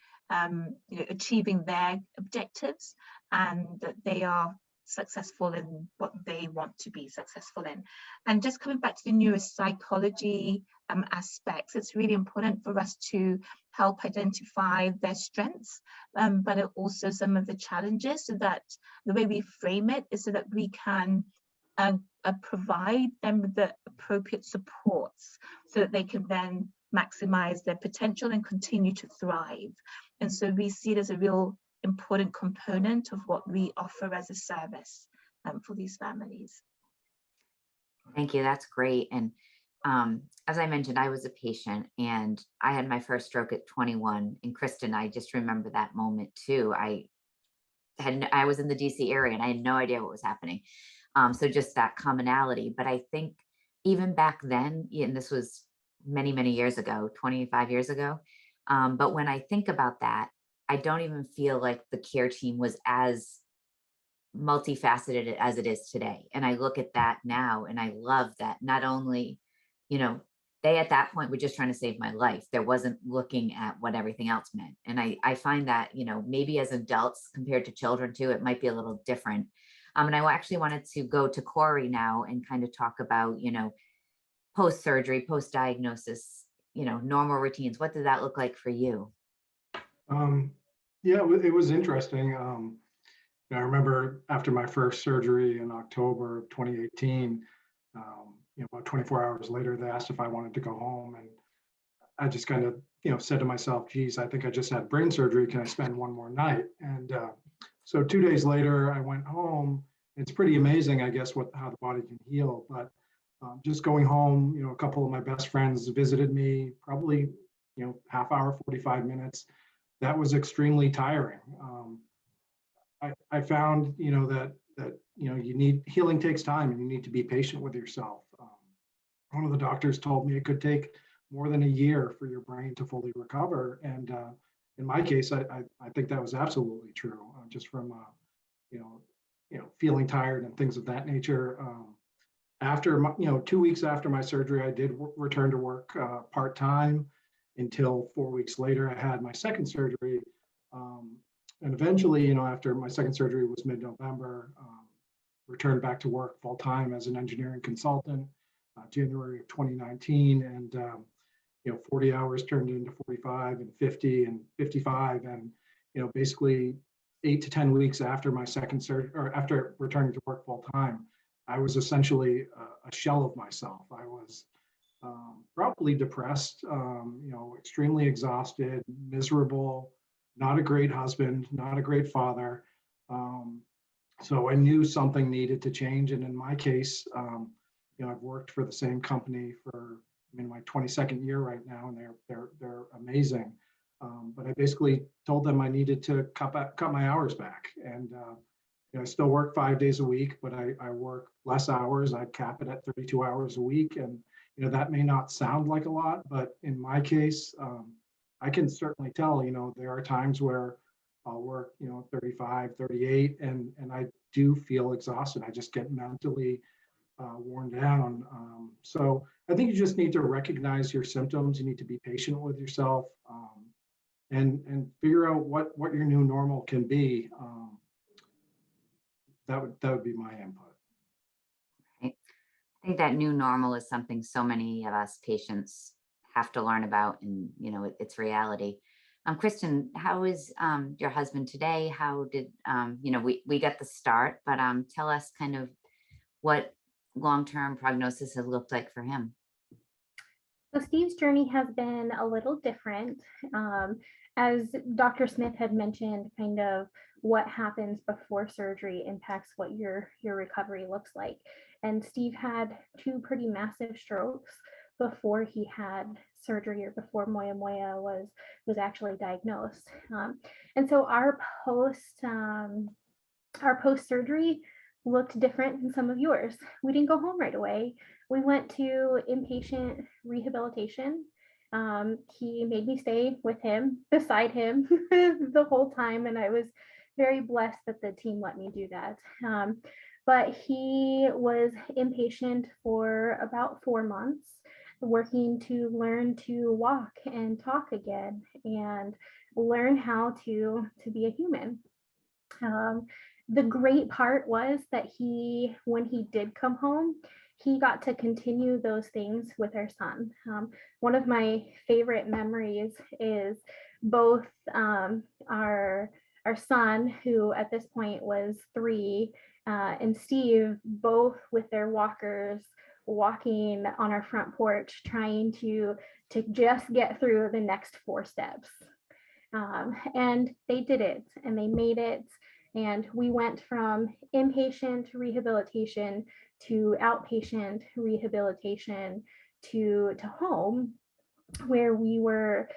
achieving their objectives, and that they are successful in what they want to be successful in. And just coming back to the neuropsychology aspects, it's really important for us to help identify their strengths, but also some of the challenges, so that the way we frame it is so that we can provide them with the appropriate supports so that they can then maximize their potential and continue to thrive. And so we see it as a real important component of what we offer as a service for these families. Thank you. That's great. And as I mentioned, I was a patient and I had my first stroke at 21. And Kristen, I just remember that moment too. I was in the DC area and I had no idea what was happening. So just that commonality. But I think even back then, and this was many, many years ago, 25 years ago. But when I think about that, I don't even feel like the care team was as multifaceted as it is today. And I look at that now and I love that not only, they at that point were just trying to save my life. There wasn't looking at what everything else meant. And I find that, maybe as adults compared to children too, it might be a little different. And I actually wanted to go to Corey now and kind of talk about, post-surgery, post-diagnosis, normal routines. What did that look like for you? Yeah, it was interesting. I remember after my first surgery in October of 2018, about 24 hours later, they asked if I wanted to go home. And I just kind of, said to myself, geez, I think I just had brain surgery. Can I spend one more night? And so 2 days later, I went home. It's pretty amazing, I guess, how the body can heal. But just going home, a couple of my best friends visited me, probably, half hour, 45 minutes. That was extremely tiring. I found, that healing takes time and you need to be patient with yourself. One of the doctors told me it could take more than a year for your brain to fully recover. And in my case, I think that was absolutely true, just from, feeling tired and things of that nature. After, 2 weeks after my surgery, I did return to work part-time until 4 weeks later, I had my second surgery. And eventually, after my second surgery was mid-November, returned back to work full-time as an engineering consultant, January of 2019. And, 40 hours turned into 45 and 50 and 55. And, basically 8 to 10 weeks after my second surgery, or after returning to work full-time, I was essentially a shell of myself. I was probably depressed, extremely exhausted, miserable, not a great husband, not a great father. So I knew something needed to change. And in my case, I've worked for the same company for, I'm in my 22nd year right now, and they're amazing. But I basically told them I needed to cut my hours back. And I still work 5 days a week, but I work less hours. I cap it at 32 hours a week. And that may not sound like a lot, but in my case, I can certainly tell, there are times where I'll work, 35, 38, and I do feel exhausted. I just get mentally worn down. So I think you just need to recognize your symptoms. You need to be patient with yourself, and figure out what your new normal can be. That would be my input. Right. I think that new normal is something so many of us patients have to learn about, and it's reality. Kristen, how is your husband today? How did we got the start, but tell us kind of what long-term prognosis has looked like for him. So Steve's journey has been a little different. As Dr. Smith had mentioned, kind of what happens before surgery impacts what your recovery looks like. And Steve had 2 pretty massive strokes before he had surgery, or before Moyamoya was actually diagnosed. And so our post-surgery looked different than some of yours. We didn't go home right away. We went to inpatient rehabilitation. He made me stay with him, beside him the whole time, and I was very blessed that the team let me do that. But he was inpatient for about 4 months, working to learn to walk and talk again, and learn how to be a human. The great part was that when he did come home, he got to continue those things with our son. One of my favorite memories is both our son, who at this point was 3, and Steve, both with their walkers, walking on our front porch, trying to just get through the next 4 steps. And they did it, and they made it. And we went from inpatient rehabilitation to outpatient rehabilitation to home, where we were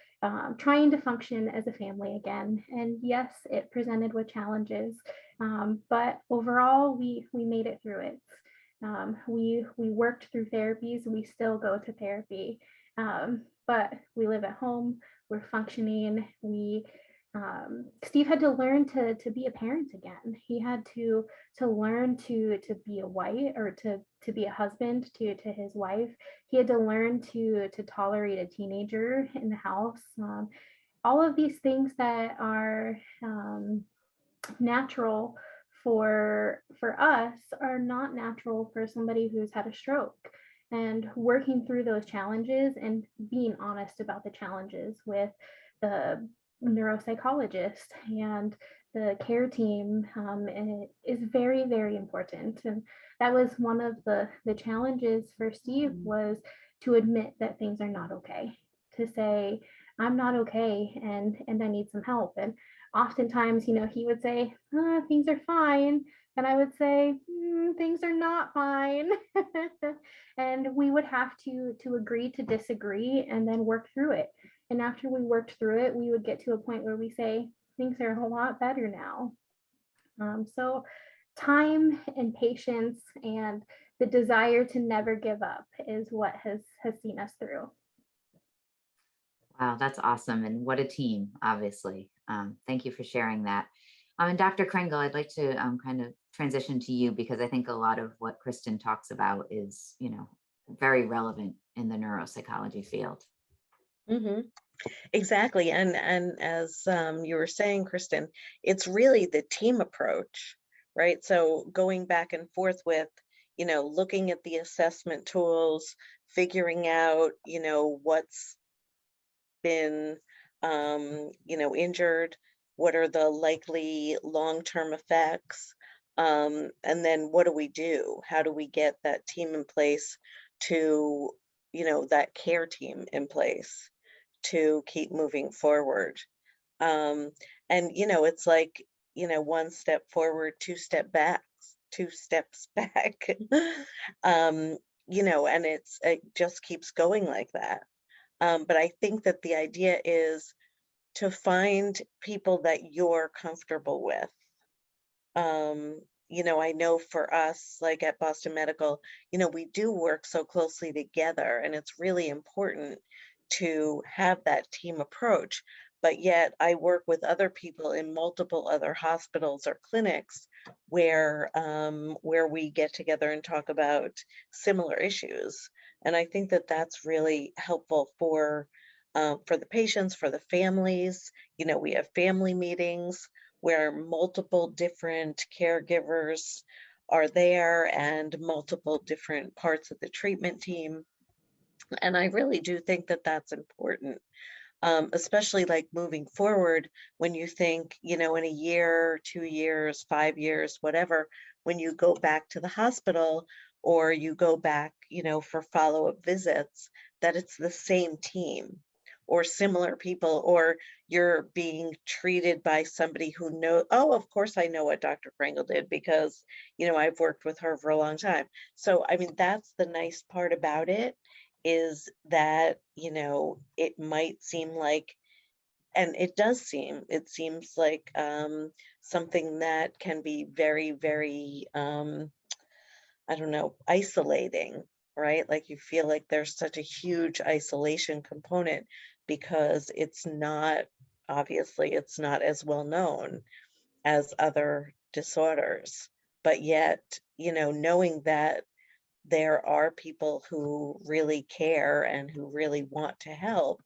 trying to function as a family again. And yes, it presented with challenges, but overall, we made it through it. We worked through therapies. We still go to therapy, but we live at home. We're functioning. Steve had to learn to be a parent again. He had to learn to be a wife, or to be a husband to his wife. He had to learn to tolerate a teenager in the house. All of these things that are natural for us are not natural for somebody who's had a stroke. And working through those challenges and being honest about the challenges with the neuropsychologist and the care team is very, very important. And that was one of the challenges for Steve, was to admit that things are not okay, to say, I'm not okay, and I need some help. And oftentimes, he would say, things are fine. And I would say, things are not fine. And we would have to agree to disagree and then work through it. And after we worked through it, we would get to a point where we say, things are a lot better now. So time and patience and the desire to never give up is what has seen us through. Wow, that's awesome. And what a team, obviously. Thank you for sharing that. And Dr. Kringle, I'd like to kind of transition to you, because I think a lot of what Kristen talks about is, very relevant in the neuropsychology field. Mm-hmm. Exactly. And as you were saying, Kristen, it's really the team approach, right? So going back and forth with, looking at the assessment tools, figuring out, what's been, injured, what are the likely long-term effects, and then what do we do? How do we get that team in place to that care team in place to keep moving forward. Um, and it's like, one step forward, two steps back. And it just keeps going like that. But I think that the idea is to find people that you're comfortable with. I know for us, like at Boston Medical, we do work so closely together, and it's really important to have that team approach. But yet, I work with other people in multiple other hospitals or clinics where we get together and talk about similar issues. And I think that that's really helpful for the patients, for the families. We have family meetings where multiple different caregivers are there and multiple different parts of the treatment team. And I really do think that that's important, especially like moving forward when you think, in a year, 2 years, 5 years, whatever, when you go back to the hospital or you go back, for follow-up visits, that it's the same team or similar people, or you're being treated by somebody who know, oh, of course I know what Dr. Kringle did because, I've worked with her for a long time. So, I mean, that's the nice part about it, is that, it might seem like, and it seems like something that can be very, very, I don't know, isolating, right? Like you feel like there's such a huge isolation component because it's not as well known as other disorders. But yet, knowing that there are people who really care and who really want to help,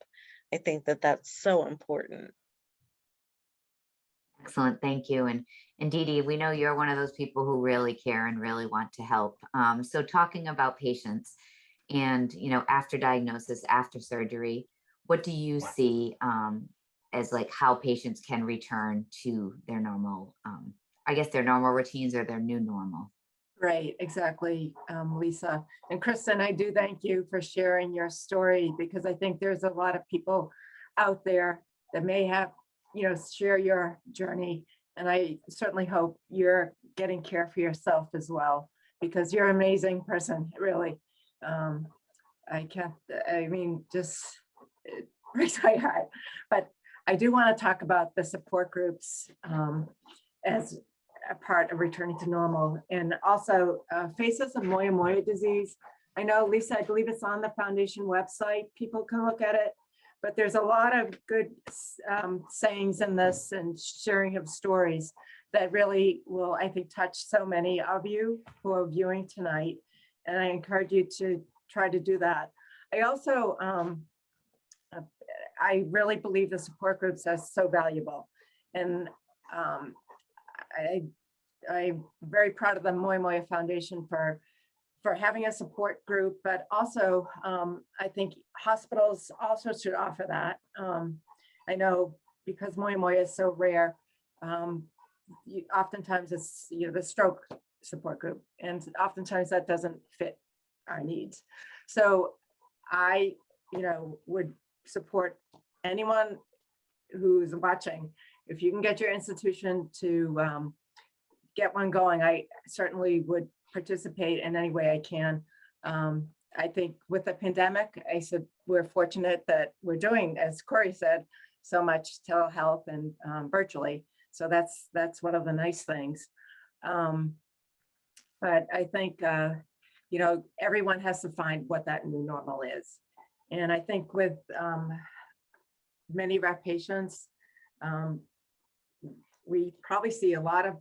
I think that that's so important. Excellent, thank you. And Dee Dee, we know you're one of those people who really care and really want to help. So talking about patients and, after diagnosis, after surgery, what do you see as like how patients can return to their normal, I guess their normal routines or their new normal? Right, exactly, Lisa. And Kristen, I do thank you for sharing your story, because I think there's a lot of people out there that may have, share your journey. And I certainly hope you're getting care for yourself as well, because you're an amazing person, really. Just it breaks my heart. But I do want to talk about the support groups as a part of returning to normal, and also Faces of Moyamoya disease. I know, Lisa, I believe it's on the foundation website. People can look at it, but there's a lot of good sayings in this and sharing of stories that really will, I think, touch so many of you who are viewing tonight. And I encourage you to try to do that. I also, I really believe the support groups are so valuable. And I'm very proud of the Moyamoya Foundation for having a support group, but also I think hospitals also should offer that. I know because Moyamoya is so rare, oftentimes it's the stroke support group, and oftentimes that doesn't fit our needs. So I would support anyone who's watching. If you can get your institution to get one going, I certainly would participate in any way I can. I think with the pandemic, I said we're fortunate that we're doing, as Corey said, so much telehealth and virtually. So that's one of the nice things. But I think everyone has to find what that new normal is. And I think with many of our patients, we probably see a lot of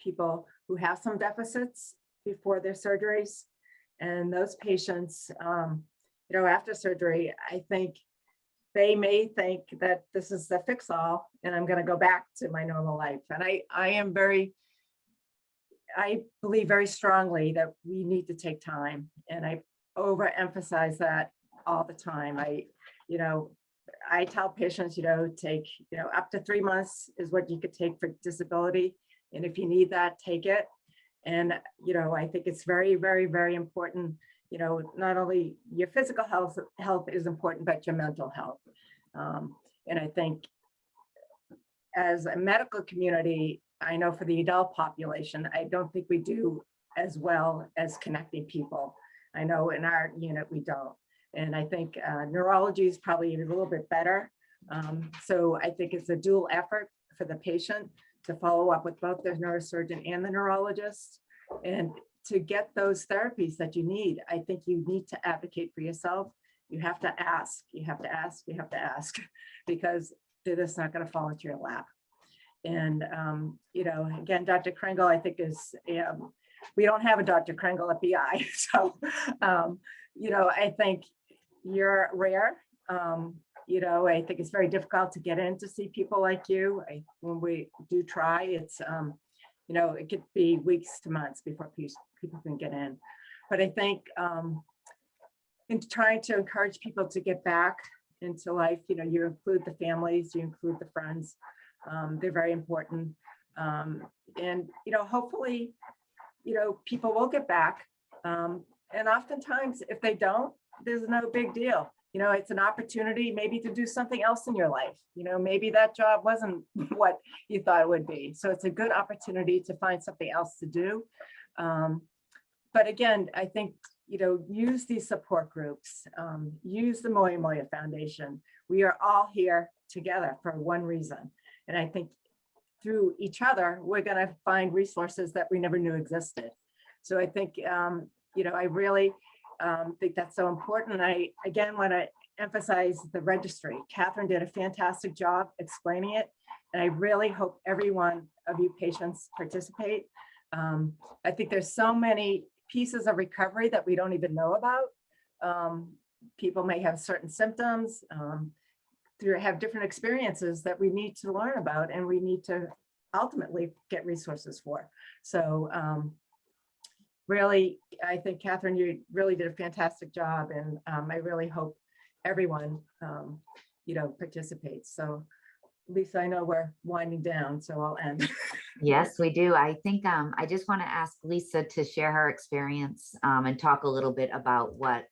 people who have some deficits before their surgeries. And those patients, after surgery, I think they may think that this is the fix-all and I'm going to go back to my normal life. And I believe very strongly that we need to take time. And I overemphasize that all the time. I tell patients, take, up to 3 months is what you could take for disability. And if you need that, take it. And, I think it's very, very, very important not only your physical health is important, but your mental health. And I think as a medical community, I know for the adult population, I don't think we do as well as connecting people. I know in our unit, we don't. And I think neurology is probably a little bit better. So I think it's a dual effort for the patient to follow up with both the neurosurgeon and the neurologist. And to get those therapies that you need, I think you need to advocate for yourself. You have to ask, you have to ask, you have to ask, because they're just not going to fall into your lap. And, again, Dr. Kringle, I think is, we don't have a Dr. Kringle at BI. So, I think you're rare. I think it's very difficult to get in to see people like you. When we do try, it's, it could be weeks to months before people can get in. But I think in trying to encourage people to get back into life, you include the families, you include the friends. They're very important. And, hopefully, people will get back. And oftentimes, if they don't, there's no big deal. It's an opportunity maybe to do something else in your life. Maybe that job wasn't what you thought it would be. So it's a good opportunity to find something else to do. But again, I think, use these support groups, use the Moyamoya Foundation. We are all here together for one reason. And I think through each other, we're going to find resources that we never knew existed. So I think, I really think that's so important. I, again, want to emphasize the registry. Catherine did a fantastic job explaining it. And I really hope every one of you patients participate. I think there's so many pieces of recovery that we don't even know about. People may have certain symptoms, have different experiences that we need to learn about, and we need to ultimately get resources for. So really, I think, Catherine, you really did a fantastic job, and I really hope everyone, participates. So Lisa, I know we're winding down, so I'll end. Yes, we do. I think I just want to ask Lisa to share her experience and talk a little bit about what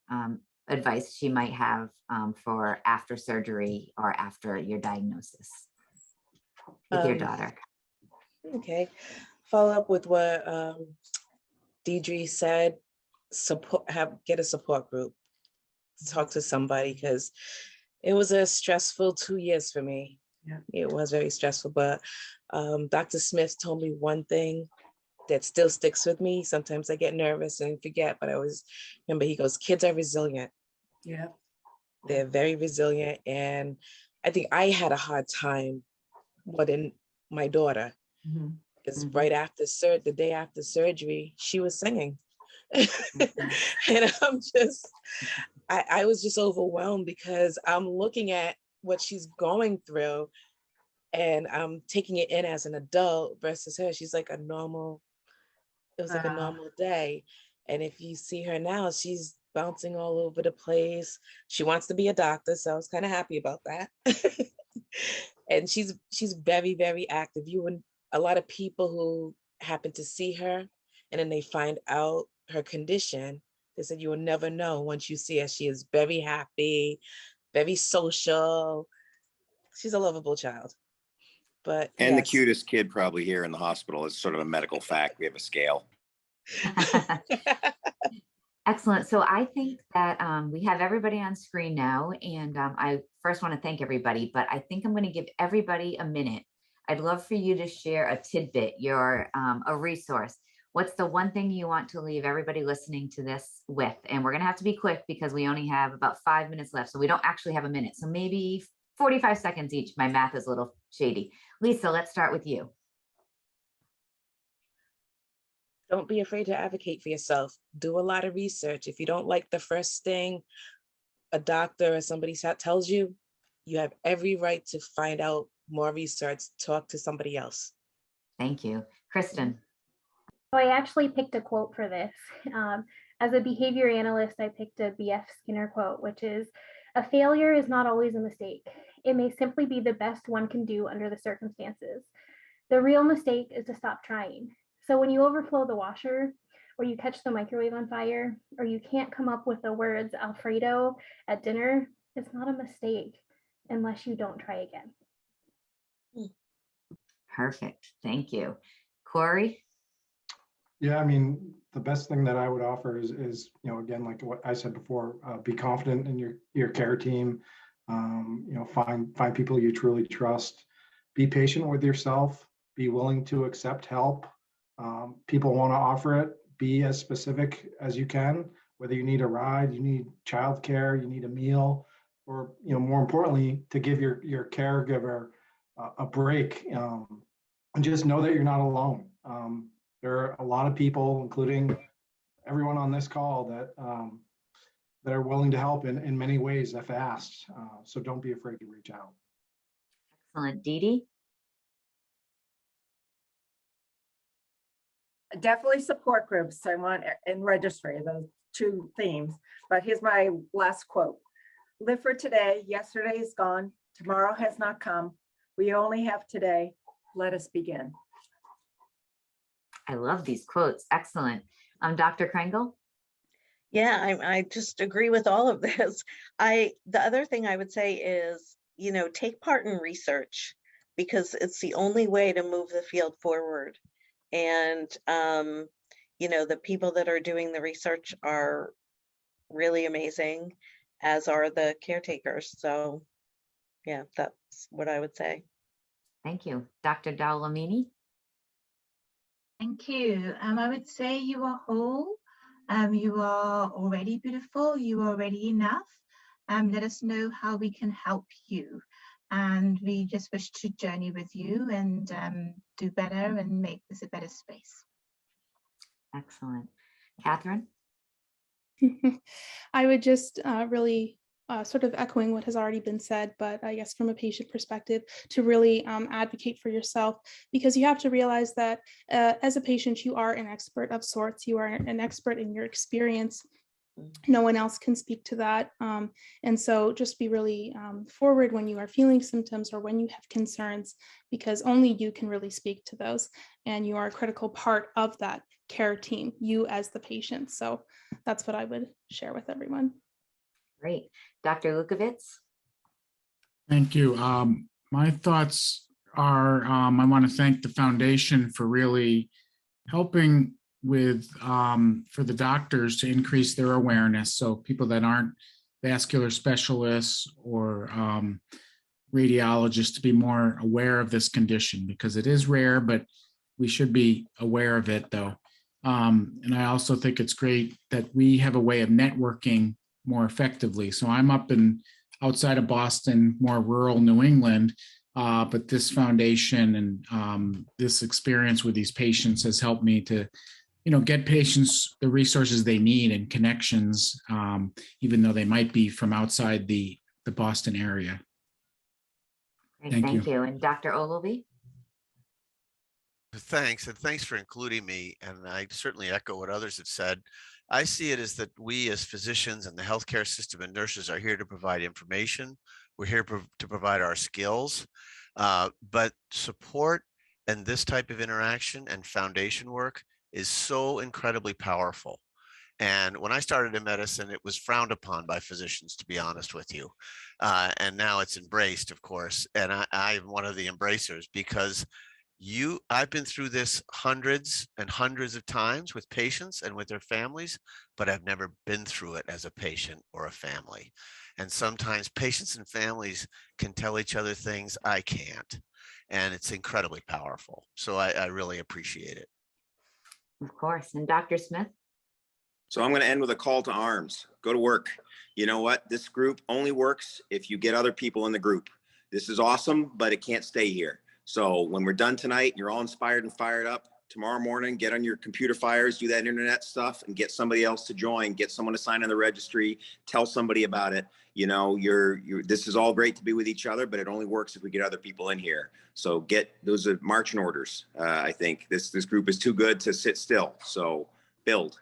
advice she might have for after surgery or after your diagnosis with your daughter. Okay. Follow up with what Deidre said. Get a support group. Talk to somebody, because it was a stressful 2 years for me. Yeah. It was very stressful, but Dr. Smith told me one thing that still sticks with me. Sometimes I get nervous and forget, but I always remember, he goes, kids are resilient. Yeah. They're very resilient. And I think I had a hard time more than my daughter. Because right after the day after surgery, she was singing. And I was just overwhelmed, because I'm looking at what she's going through and I'm taking it in as an adult versus her. She's like it was like a normal day. And if you see her now, she's bouncing all over the place. She wants to be a doctor, so I was kind of happy about that. And she's very, very active. A lot of people who happen to see her and then they find out her condition, they said, you will never know once you see her. She is very happy, very social. She's a lovable child. But and yes. the cutest kid probably here in the hospital is sort of a medical fact. We have a scale. Excellent. So I think that we have everybody on screen now, and I first want to thank everybody, but I think I'm going to give everybody a minute. I'd love for you to share a tidbit, a resource. What's the one thing you want to leave everybody listening to this with? And we're going to have to be quick because we only have about 5 minutes left. So we don't actually have a minute. So maybe 45 seconds each. My math is a little shady. Lisa, let's start with you. Don't be afraid to advocate for yourself. Do a lot of research. If you don't like the first thing a doctor or somebody tells you, you have every right to find out more research, talk to somebody else. Thank you. Kristen. So I actually picked a quote for this. As a behavior analyst, I picked a B.F. Skinner quote, which is, "A failure is not always a mistake. It may simply be the best one can do under the circumstances. The real mistake is to stop trying. So when you overflow the washer, or you catch the microwave on fire, or you can't come up with the words Alfredo at dinner, it's not a mistake unless you don't try again. Perfect. Thank you. Corey? Yeah, I mean, the best thing that I would offer is, you know, again, like what I said before, be confident in your care team. You know, find people you truly trust. Be patient with yourself. Be willing to accept help. People want to offer it. Be as specific as you can. Whether you need a ride, you need childcare, you need a meal, or, you know, more importantly, to give your caregiver a break. And just know that you're not alone. There are a lot of people, including everyone on this call, that are willing to help in many ways if asked. So don't be afraid to reach out. Excellent. Dee Dee? Definitely support groups. I want in registry, those two themes. But here's my last quote. Live for today. Yesterday is gone. Tomorrow has not come. We only have today. Let us begin. I love these quotes. Excellent. Dr. Kringle? Yeah, I just agree with all of this. The other thing I would say is, you know, take part in research because it's the only way to move the field forward. And, you know, the people that are doing the research are really amazing, as are the caretakers. So yeah, that's what I would say. Thank you. Dr. Dalamini? Thank you. I would say you are whole. You are already beautiful. You are already enough. Let us know how we can help you. And we just wish to journey with you and do better and make this a better space. Excellent. Catherine? I would just really sort of echoing what has already been said, but I guess from a patient perspective, to really advocate for yourself, because you have to realize that as a patient, you are an expert of sorts. You are an expert in your experience. No one else can speak to that. And so just be really forward when you are feeling symptoms or when you have concerns, because only you can really speak to those. And you are a critical part of that care team, you as the patient. So that's what I would share with everyone. Great. Dr. Lukovitz? Thank you. My thoughts are, I want to thank the foundation for really helping with for the doctors to increase their awareness. So people that aren't vascular specialists or radiologists to be more aware of this condition, because it is rare, but we should be aware of it though. And I also think it's great that we have a way of networking more effectively. So I'm up in outside of Boston, more rural New England, but this foundation and this experience with these patients has helped me to, you know, get patients the resources they need and connections, even though they might be from outside the Boston area. Great, Thank you. And Dr. Ogilvy? Thanks, and thanks for including me. And I certainly echo what others have said. I see it as that we as physicians and the healthcare system and nurses are here to provide information. We're here to provide our skills, but support and this type of interaction and foundation work is so incredibly powerful. And when I started in medicine, it was frowned upon by physicians, to be honest with you. And now it's embraced, of course. And I'm one of the embracers because I've been through this hundreds and hundreds of times with patients and with their families, but I've never been through it as a patient or a family. And sometimes patients and families can tell each other things I can't, and it's incredibly powerful. So I really appreciate it. Of course. And Dr. Smith? So I'm going to end with a call to arms. Go to work. You know what? This group only works if you get other people in the group. This is awesome, but it can't stay here. So when we're done tonight, you're all inspired and fired up. Tomorrow morning, get on your computer fires, do that internet stuff, and get somebody else to join. Get someone to sign in the registry. Tell somebody about it. You know, this is all great to be with each other, but it only works if we get other people in here. So get those marching orders. I think this group is too good to sit still. So build.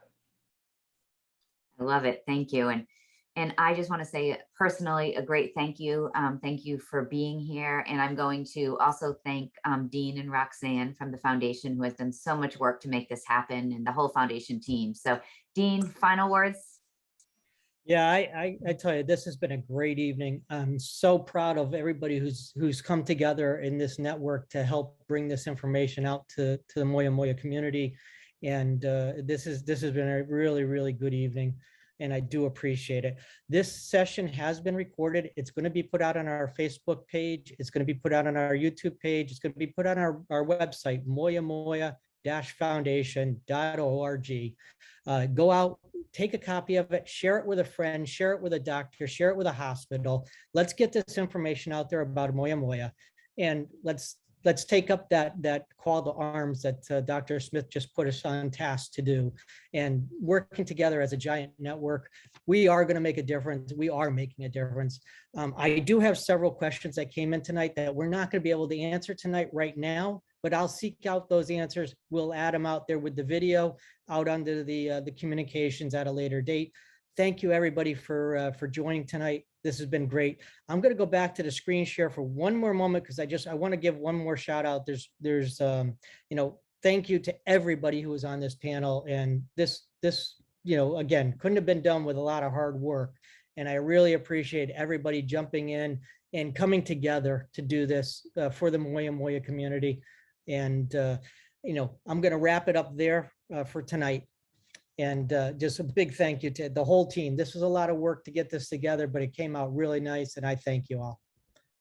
I love it. Thank you. And And I just want to say personally a great thank you. Thank you for being here. And I'm going to also thank Dean and Roxanne from the foundation, who has done so much work to make this happen, and the whole foundation team. So Dean, final words? Yeah, I tell you, this has been a great evening. I'm so proud of everybody who's come together in this network to help bring this information out to the Moyamoya community. And this has been a really, really good evening, and I do appreciate it. This session has been recorded. It's going to be put out on our Facebook page. It's going to be put out on our YouTube page. It's going to be put on our website, moyamoya-foundation.org. Go out, take a copy of it, share it with a friend, share it with a doctor, share it with a hospital. Let's get this information out there about Moyamoya, and let's take up that call to arms that Dr. Smith just put us on task to do. And working together as a giant network, we are going to make a difference. We are making a difference. I do have several questions that came in tonight that we're not going to be able to answer tonight right now, but I'll seek out those answers. We'll add them out there with the video out under the communications at a later date. Thank you, everybody, for joining tonight. This has been great. I'm going to go back to the screen share for one more moment because I want to give one more shout out. There's thank you to everybody who was on this panel, and this again couldn't have been done with a lot of hard work. And I really appreciate everybody jumping in and coming together to do this for the Moyamoya community. And I'm going to wrap it up there for tonight. And just a big thank you to the whole team. This was a lot of work to get this together, but it came out really nice, and I thank you all.